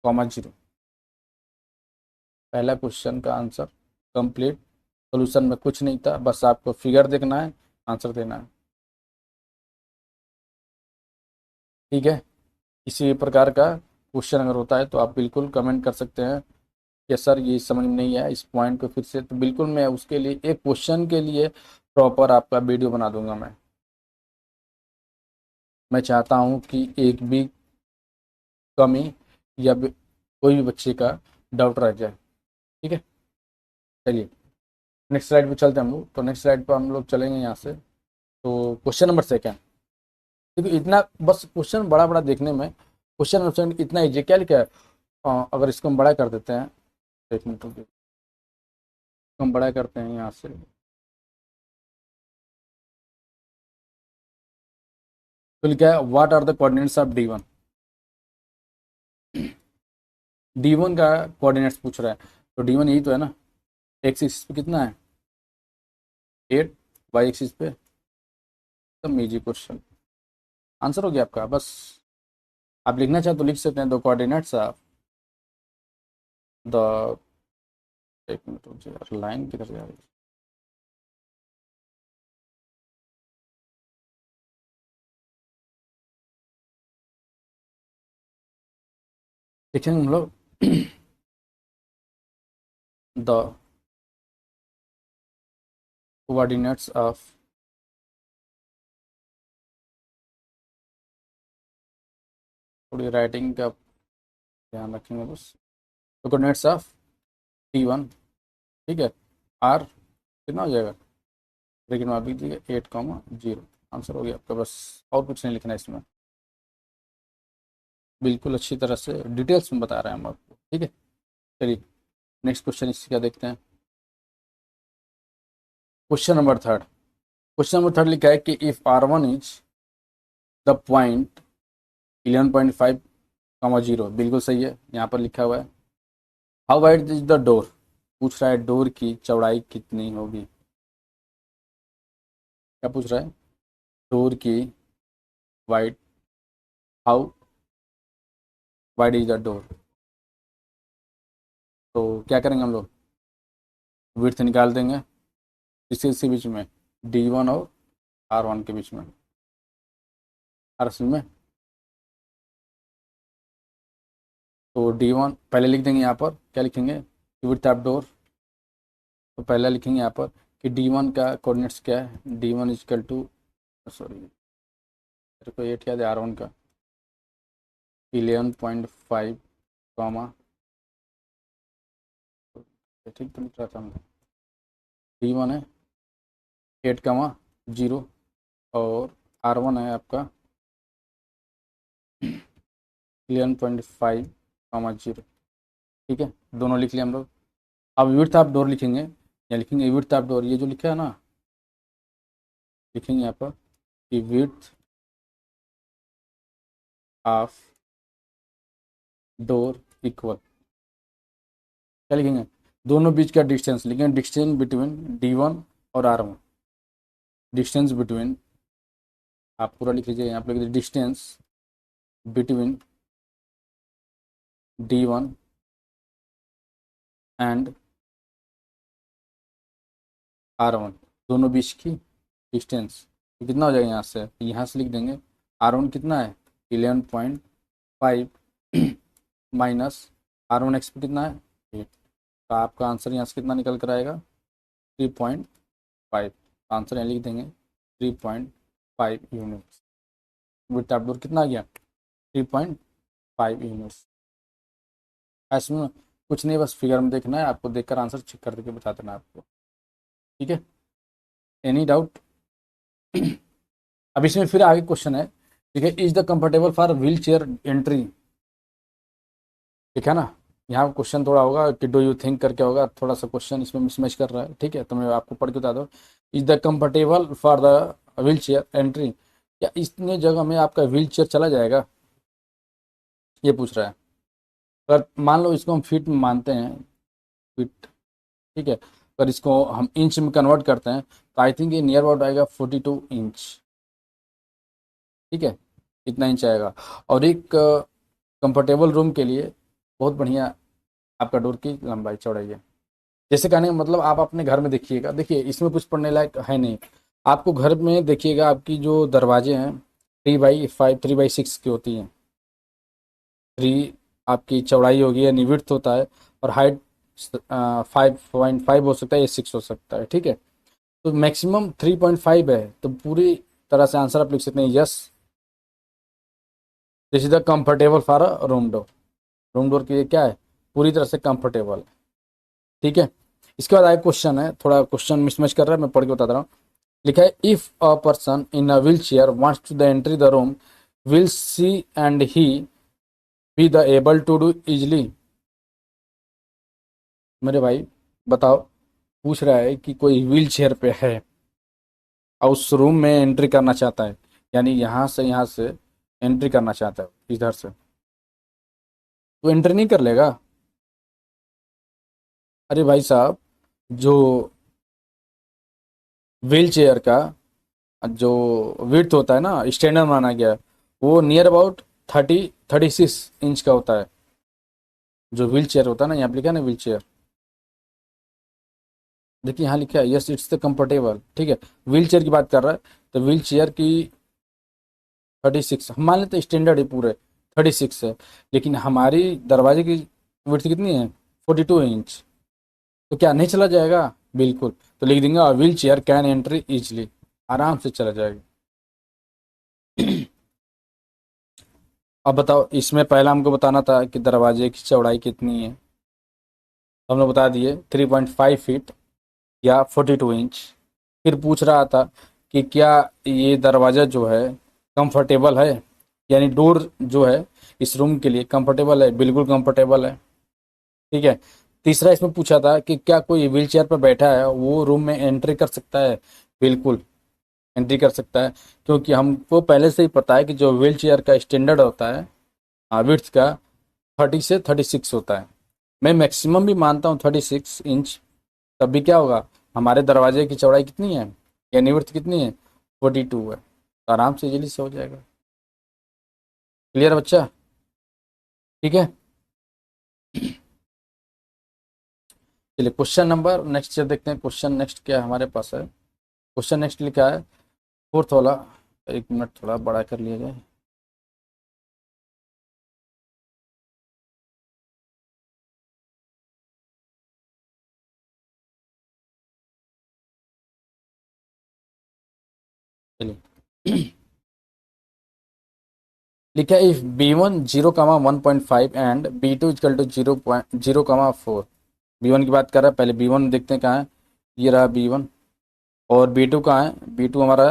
0। पहला क्वेश्चन का आंसर कंप्लीट। सोल्यूशन में कुछ नहीं था, बस आपको फिगर देखना है, आंसर देना है। ठीक है, इसी प्रकार का क्वेश्चन अगर होता है तो आप बिल्कुल कमेंट कर सकते हैं कि सर ये समझ में नहीं है, इस पॉइंट पे फिर से, तो बिल्कुल मैं उसके लिए एक क्वेश्चन के लिए प्रॉपर आपका वीडियो बना दूंगा। मैं चाहता हूँ कि एक भी कमी या कोई भी बच्चे का डाउट रह जाए। ठीक है, चलिए नेक्स्ट स्लाइड पे चलते हैं हम लोग। तो नेक्स्ट स्लाइड पर हम लोग चलेंगे यहाँ से। तो क्वेश्चन नंबर सेकेंड, क्योंकि इतना बस क्वेश्चन बड़ा बड़ा देखने में, क्वेश्चन नंबर सेकेंड इतना ईजी क्या लिखा है। अगर इसको हम बड़ा कर देते हैं, एक मिनट रुकिए, हम बड़ा करते हैं यहाँ से। तो लिखा है what are the coordinates of D1। D1 का कोऑर्डिनेट्स पूछ रहा है, तो D1 यही तो है ना, एक्स एक्सिस पे कितना है 8, वाई एक्सिस पे, एकदम इजी क्वेश्चन, आंसर हो गया आपका। बस आप लिखना चाहे तो लिख सकते हैं, दो कोऑर्डिनेट्स ऑफ द, एक मिनट रुकिए यार, लाइन किधर जा रही है। देखेंगे हम लोग द कोऑर्डिनेट्स ऑफ, थोड़ी राइटिंग का ध्यान रखेंगे बस। तो कोऑर्डिनेट्स ऑफ T1, ठीक है, आर कितना हो जाएगा, लेकिन वहाँ लिख दीजिए 8, 0, आंसर हो गया आपका। बस और कुछ नहीं लिखना है इसमें, बिल्कुल अच्छी तरह से डिटेल्स में बता रहे हैं हम आपको। ठीक है, चलिए नेक्स्ट क्वेश्चन इसका देखते हैं। Question number third, question number third लिखा है कि if R1 is the point 11.5, 0, बिल्कुल सही है, यहाँ पर लिखा हुआ है। How wide is the door, पूछ रहा है डोर की चौड़ाई कितनी होगी। क्या पूछ रहा है, डोर की wide, how wide is the door. तो क्या करेंगे हम लोग, विड्थ निकाल देंगे इसी बीच में, D1 और R1 के बीच में, असल में। तो D1 पहले लिख देंगे, यहाँ पर क्या लिखेंगे, विड्थ ऑफ डोर। तो पहले लिखेंगे यहाँ पर कि D1 का कोऑर्डिनेट्स क्या है, D1 इजकल टू, सॉरी मेरे को 8 याद है, R1 का 11.5 कॉमा, ठीक तो लिख रहा था मैं, D1 है 8, 0, और R1 है आपका 11.5, 0। ठीक है, दोनों लिख लिया हम लोग। अब विड्थ ऑफ डोर लिखेंगे, या लिखेंगे विड्थ ऑफ डोर, ये जो लिखा है ना, लिखेंगे यहाँ पर कि विड्थ ऑफ डोर इक्वल, क्या लिखेंगे, दोनों बीच का डिस्टेंस लिखेंगे, डिस्टेंस बिटवीन D1 और R1, डिस्टेंस बिटवीन, आप पूरा लिख लीजिए यहाँ पर, लिख दीजिए distance between D1 and R1, दोनों बीच की डिस्टेंस। तो कितना हो जाएगा, यहाँ से लिख देंगे R1 कितना है 11.5 माइनस R1 एक्स पे कितना है 8। तो आपका आंसर यहाँ से कितना निकल कर आएगा 3.5। आंसर यहाँ लिख देंगे 3.5 यूनिट्स। विड्थ ऑफ डोर कितना आ गया 3.5 यूनिट्स। ऐसे में कुछ नहीं, बस फिगर में देखना है आपको, देखकर आंसर चेक कर देके बता देना आपको। ठीक है, एनी डाउट। अब इसमें फिर आगे क्वेश्चन है, ठीक है, is the comfortable for wheel chair entry. ठीक है ना, यहाँ क्वेश्चन थोड़ा होगा कि डू यू थिंक करके होगा, थोड़ा सा क्वेश्चन इसमें मिसमैच कर रहा है। ठीक है, तो मैं आपको पढ़ के बता दो, is the comfortable for the wheel chair entry, क्या इतने जगह में आपका व्हील चेयर चला जाएगा, ये पूछ रहा है। अगर मान लो इसको हम फीट में मानते हैं, फीट, ठीक है, अगर इसको हम इंच में कन्वर्ट करते हैं तो आई थिंक ये नियर अबाउट आएगा 42 इंच। ठीक है, इतना इंच आएगा। और एक कंफर्टेबल रूम के लिए बहुत बढ़िया आपका डोर की लंबाई चौड़ाई है। जैसे कहने का मतलब आप अपने घर में देखिएगा, देखिए इसमें कुछ पढ़ने लायक है नहीं। आपको घर में देखिएगा, आपकी जो दरवाजे हैं 3x5 3x6 की होती हैं। 3 आपकी चौड़ाई होगी यानी विड्थ होता है, और हाइट 5.5 हो सकता है या 6 हो सकता है, ठीक है। तो मैक्सिमम 3.5 है, तो पूरी तरह से आंसर आप लिख सकते हैं yes, this is the comfortable for a room door. Room door के लिए क्या है, पूरी तरह से कंफर्टेबल है, ठीक है। इसके बाद आया क्वेश्चन है, थोड़ा क्वेश्चन मिसमैच कर रहा है, मैं पढ़ के बता रहा हूँ। लिखा है if a person in a wheelchair wants to the entry the room, will see and he be the able to do easily. मेरे भाई बताओ, पूछ रहा है कि कोई व्हील चेयर पे है और उस रूम में एंट्री करना चाहता है, यानी यहाँ से एंट्री करना चाहता है इधर से, तो एंट्री नहीं कर लेगा? अरे भाई साहब, जो व्हील चेयर का जो विड्थ होता है ना, स्टैंडर्ड माना गया है, वो नियर अबाउट 36 इंच का होता है। जो व्हील चेयर होता है ना, यहाँ पे लिखा है ना व्हील चेयर, देखिए यहाँ लिखा है यस इट्स द कंफर्टेबल, ठीक है। व्हील चेयर की बात कर रहा है, तो व्हील चेयर की 36, हम मान लेते हैं स्टैंडर्ड है पूरे 36 है, लेकिन हमारी दरवाजे की विड्थ कितनी है, 42 इंच। तो क्या नहीं चला जाएगा? बिल्कुल। तो लिख देंगे wheel chair can entry easily, आराम से चला जाएगा। अब बताओ, इसमें पहला हमको बताना था कि दरवाजे की चौड़ाई कितनी है, तो हमने बता दिए 3.5 फीट या 42 इंच। फिर पूछ रहा था कि क्या ये दरवाज़ा जो है कंफर्टेबल है, यानी डोर जो है इस रूम के लिए कंफर्टेबल है, बिल्कुल कंफर्टेबल है, ठीक है। तीसरा इसमें पूछा था कि क्या कोई व्हील चेयर पर बैठा है वो रूम में एंट्री कर सकता है, बिल्कुल एंट्री कर सकता है, क्योंकि हमको पहले से ही पता है कि जो व्हील चेयर का स्टैंडर्ड होता है विड्थ का 30 से 36 होता है। मैं मैक्सिमम भी मानता हूँ 36 इंच, तब भी क्या होगा, हमारे दरवाजे की चौड़ाई कितनी है, यानी विड्थ कितनी है, 42 है, तो आराम से इजीली से हो जाएगा। क्लियर बच्चा? ठीक है। चलिए क्वेश्चन नंबर नेक्स्ट जब देखते हैं, क्वेश्चन नेक्स्ट क्या हमारे पास है। क्वेश्चन नेक्स्ट लिखा है फोर्थ वाला, एक मिनट थोड़ा बड़ा कर लिया जाए। चलिए लिखा है if B1 0,1.5 and B2 equal to 0.0,4। B1 की बात कर रहा है, पहले B1 देखते हैं कहाँ है, ये रहा B1, और B2 कहाँ है, B2 हमारा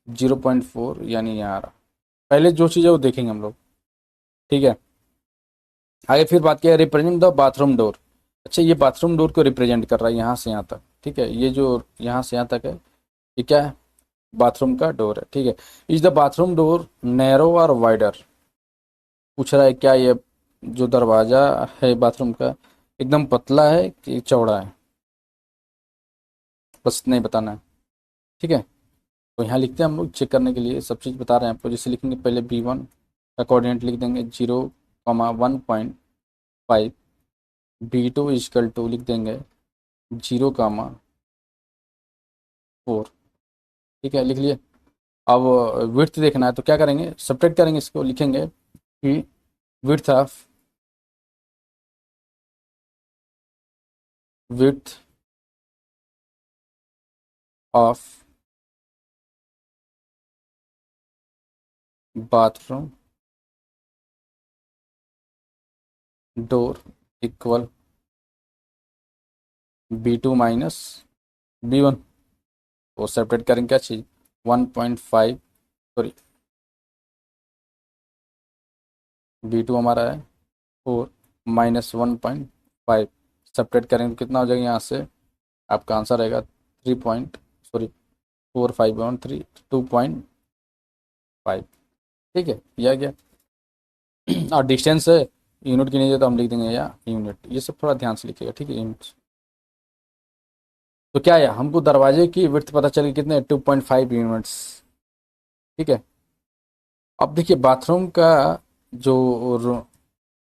0.4 यानी यहाँ आ रहा। पहले जो चीज़ है वो देखेंगे हम लोग, ठीक है। आगे फिर बात किया रिप्रेजेंट द बाथरूम डोर। अच्छा, ये बाथरूम डोर को रिप्रेजेंट कर रहा है यहाँ से यहाँ तक, ठीक है। ये जो यहाँ से यहाँ तक है, ये क्या है, बाथरूम का डोर है, ठीक है। Is the bathroom door narrow और वाइडर। पूछ रहा है क्या ये जो दरवाजा है बाथरूम का एकदम पतला है कि चौड़ा है, बस नहीं बताना है, ठीक है। तो यहाँ लिखते हैं हम लोग चेक करने के लिए, सब चीज़ बता रहे हैं आपको। जैसे लिखेंगे पहले B1 का कोऑर्डिनेट लिख देंगे 0,1.5, B2 इजकल टू लिख देंगे 0,4, ठीक है लिख लिए। अब विड्थ देखना है तो क्या करेंगे, सब्ट्रैक्ट करेंगे, इसको लिखेंगे कि width of width of bathroom door equal B2 minus B1। तो सेपरेट करेंगे क्या चीज़, 1.5, सॉरी B2 हमारा है 4 माइनस 1.5, सेपरेट करेंगे तो कितना हो जाएगा, यहाँ से आपका आंसर रहेगा 3 पॉइंट, सॉरी 4,513 2.5, ठीक है। यह आ गया। और डिस्टेंस है, यूनिट की नहीं है तो हम लिख देंगे या यूनिट, ये सब थोड़ा ध्यान से लिखिएगा, ठीक है, यूनिट। तो क्या है, हमको दरवाजे की विड्थ पता चली कितने, 2.5 यूनिट्स, ठीक है। अब देखिए बाथरूम का जो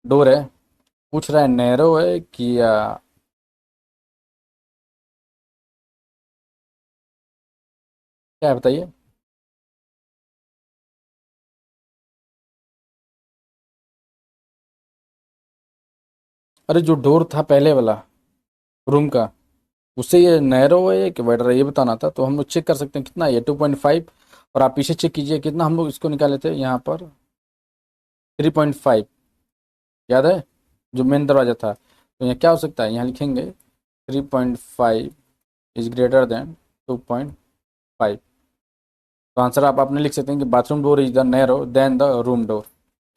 डोर है, पूछ रहा है नैरो है कि क्या है बताइए। अरे जो डोर था पहले वाला रूम का, उससे ये नैरो है कि वाइडर है ये बताना था। तो हम लोग चेक कर सकते हैं कितना है ये 2.5। और आप पीछे चेक कीजिए कितना हम लोग इसको निकाले थे यहाँ पर, 3.5। याद है जो मेन दरवाजा था। तो यहाँ क्या हो सकता है, यहाँ लिखेंगे 3.5 इज ग्रेटर देन 2.5। तो आंसर आप अपने लिख सकते हैं कि bathroom door is the narrow than the room door.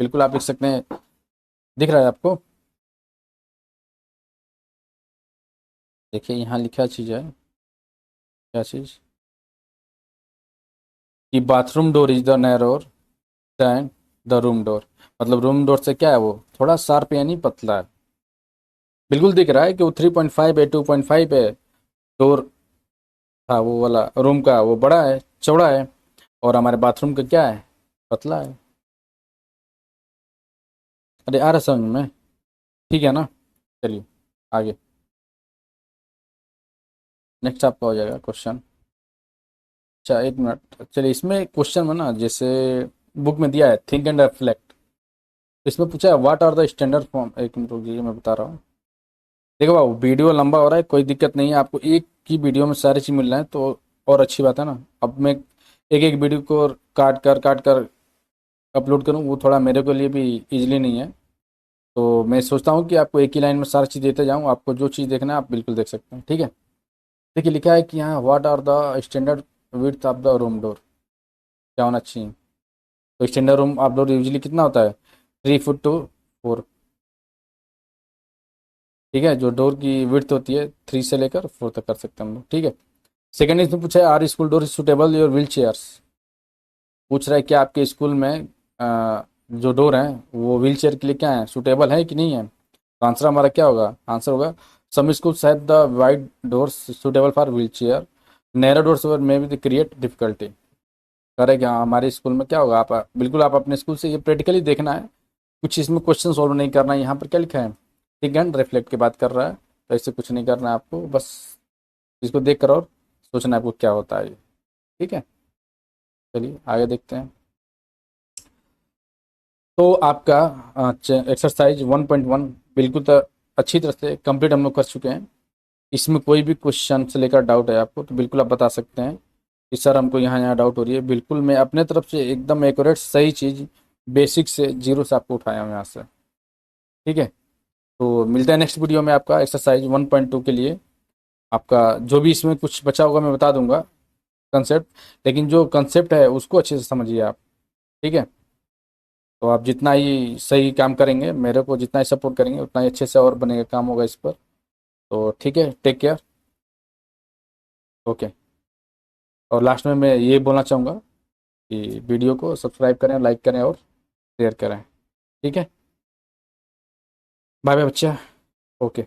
बिल्कुल आप लिख सकते हैं। दिख रहा है आपको? देखिए यहाँ लिखा चीज़ है, क्या चीज़, कि bathroom door is the narrower than the room door. मतलब रूम डोर से क्या है, वो थोड़ा शार्प यानी पतला है। बिल्कुल दिख रहा है कि वो 3.5 है, 2.5 है। डोर था वो वाला रूम का, वो बड़ा है, चौड़ा है। और हमारे बाथरूम का क्या है, पतला है। अरे आ रहा समझ में? ठीक है ना। चलिए आगे, नेक्स्ट आपका हो जाएगा क्वेश्चन। अच्छा एक मिनट, चलिए इसमें क्वेश्चन में ना, जैसे बुक में दिया है थिंक एंड रिफ्लेक्ट, इसमें पूछा है what are the standard form. एक मिनट रुकिए मैं बता रहा हूँ। देखो बाबू वीडियो लंबा हो रहा है, कोई दिक्कत नहीं है, आपको एक ही वीडियो में सारी चीज़ मिल रहा है तो और अच्छी बात है ना। अब मैं एक एक वीडियो को काट कर अपलोड करूँ, वो थोड़ा मेरे को लिए भी इजीली नहीं है। तो मैं सोचता हूँ कि आपको एक ही लाइन में सारी चीज़ देते जाऊँ, आपको जो चीज़ देखना है आप बिल्कुल देख सकते हैं, ठीक है। देखिए लिखा है कि यहाँ what are the standard width of the room door, क्या होना चाहिए। तो standard room of door usually कितना होता है, 3 फुट टू 4। ठीक है, जो डोर की विड्थ होती है 3 से लेकर 4 तक कर सकते हैं हम लोग, ठीक है। सेकंड इसमें पूछा है are school door suitable your wheelchairs. पूछ रहा है कि आपके स्कूल में जो डोर हैं वो व्हील चेयर के लिए क्या है, सुटेबल है कि नहीं है। तो आंसर हमारा क्या होगा, आंसर होगा some school have the wide doors suitable for wheelchair, narrow doors may be create difficulty. करें क्या हमारे स्कूल में क्या होगा, आप बिल्कुल आप अपने स्कूल से ये प्रैक्टिकली देखना है, कुछ इसमें क्वेश्चन सॉल्व नहीं करना है। यहाँ पर क्या लिखा है, थिंक एंड रिफ्लेक्ट की बात कर रहा है, तो इससे कुछ नहीं करना है आपको, बस इसको देख कर और सोचना है आपको क्या होता है ये, ठीक है। चलिए आगे देखते हैं। तो आपका एक्सरसाइज 1.1 बिल्कुल तो अच्छी तरह से कंप्लीट हम लोग कर चुके हैं। इसमें कोई भी क्वेश्चन से लेकर डाउट है आपको तो बिल्कुल आप बता सकते हैं कि सर हमको यहाँ यहाँ डाउट हो रही है। बिल्कुल मैं अपने तरफ से एकदम एक्यूरेट सही चीज़ बेसिक से जीरो से आपको उठाया हूँ यहाँ से, ठीक है। तो मिलते हैं नेक्स्ट वीडियो में आपका एक्सरसाइज 1.2 के लिए। आपका जो भी इसमें कुछ बचा होगा मैं बता दूंगा कंसेप्ट, लेकिन जो कंसेप्ट है उसको अच्छे से समझिए आप, ठीक है। तो आप जितना ही सही काम करेंगे, मेरे को जितना ही सपोर्ट करेंगे उतना ही अच्छे से और बनेगा काम होगा इस पर। तो ठीक है, टेक केयर। ओके। और लास्ट में मैं ये बोलना चाहूँगा कि वीडियो को सब्सक्राइब करें, लाइक करें और शेयर करें, ठीक है। बाय बाय बच्चा। ओके।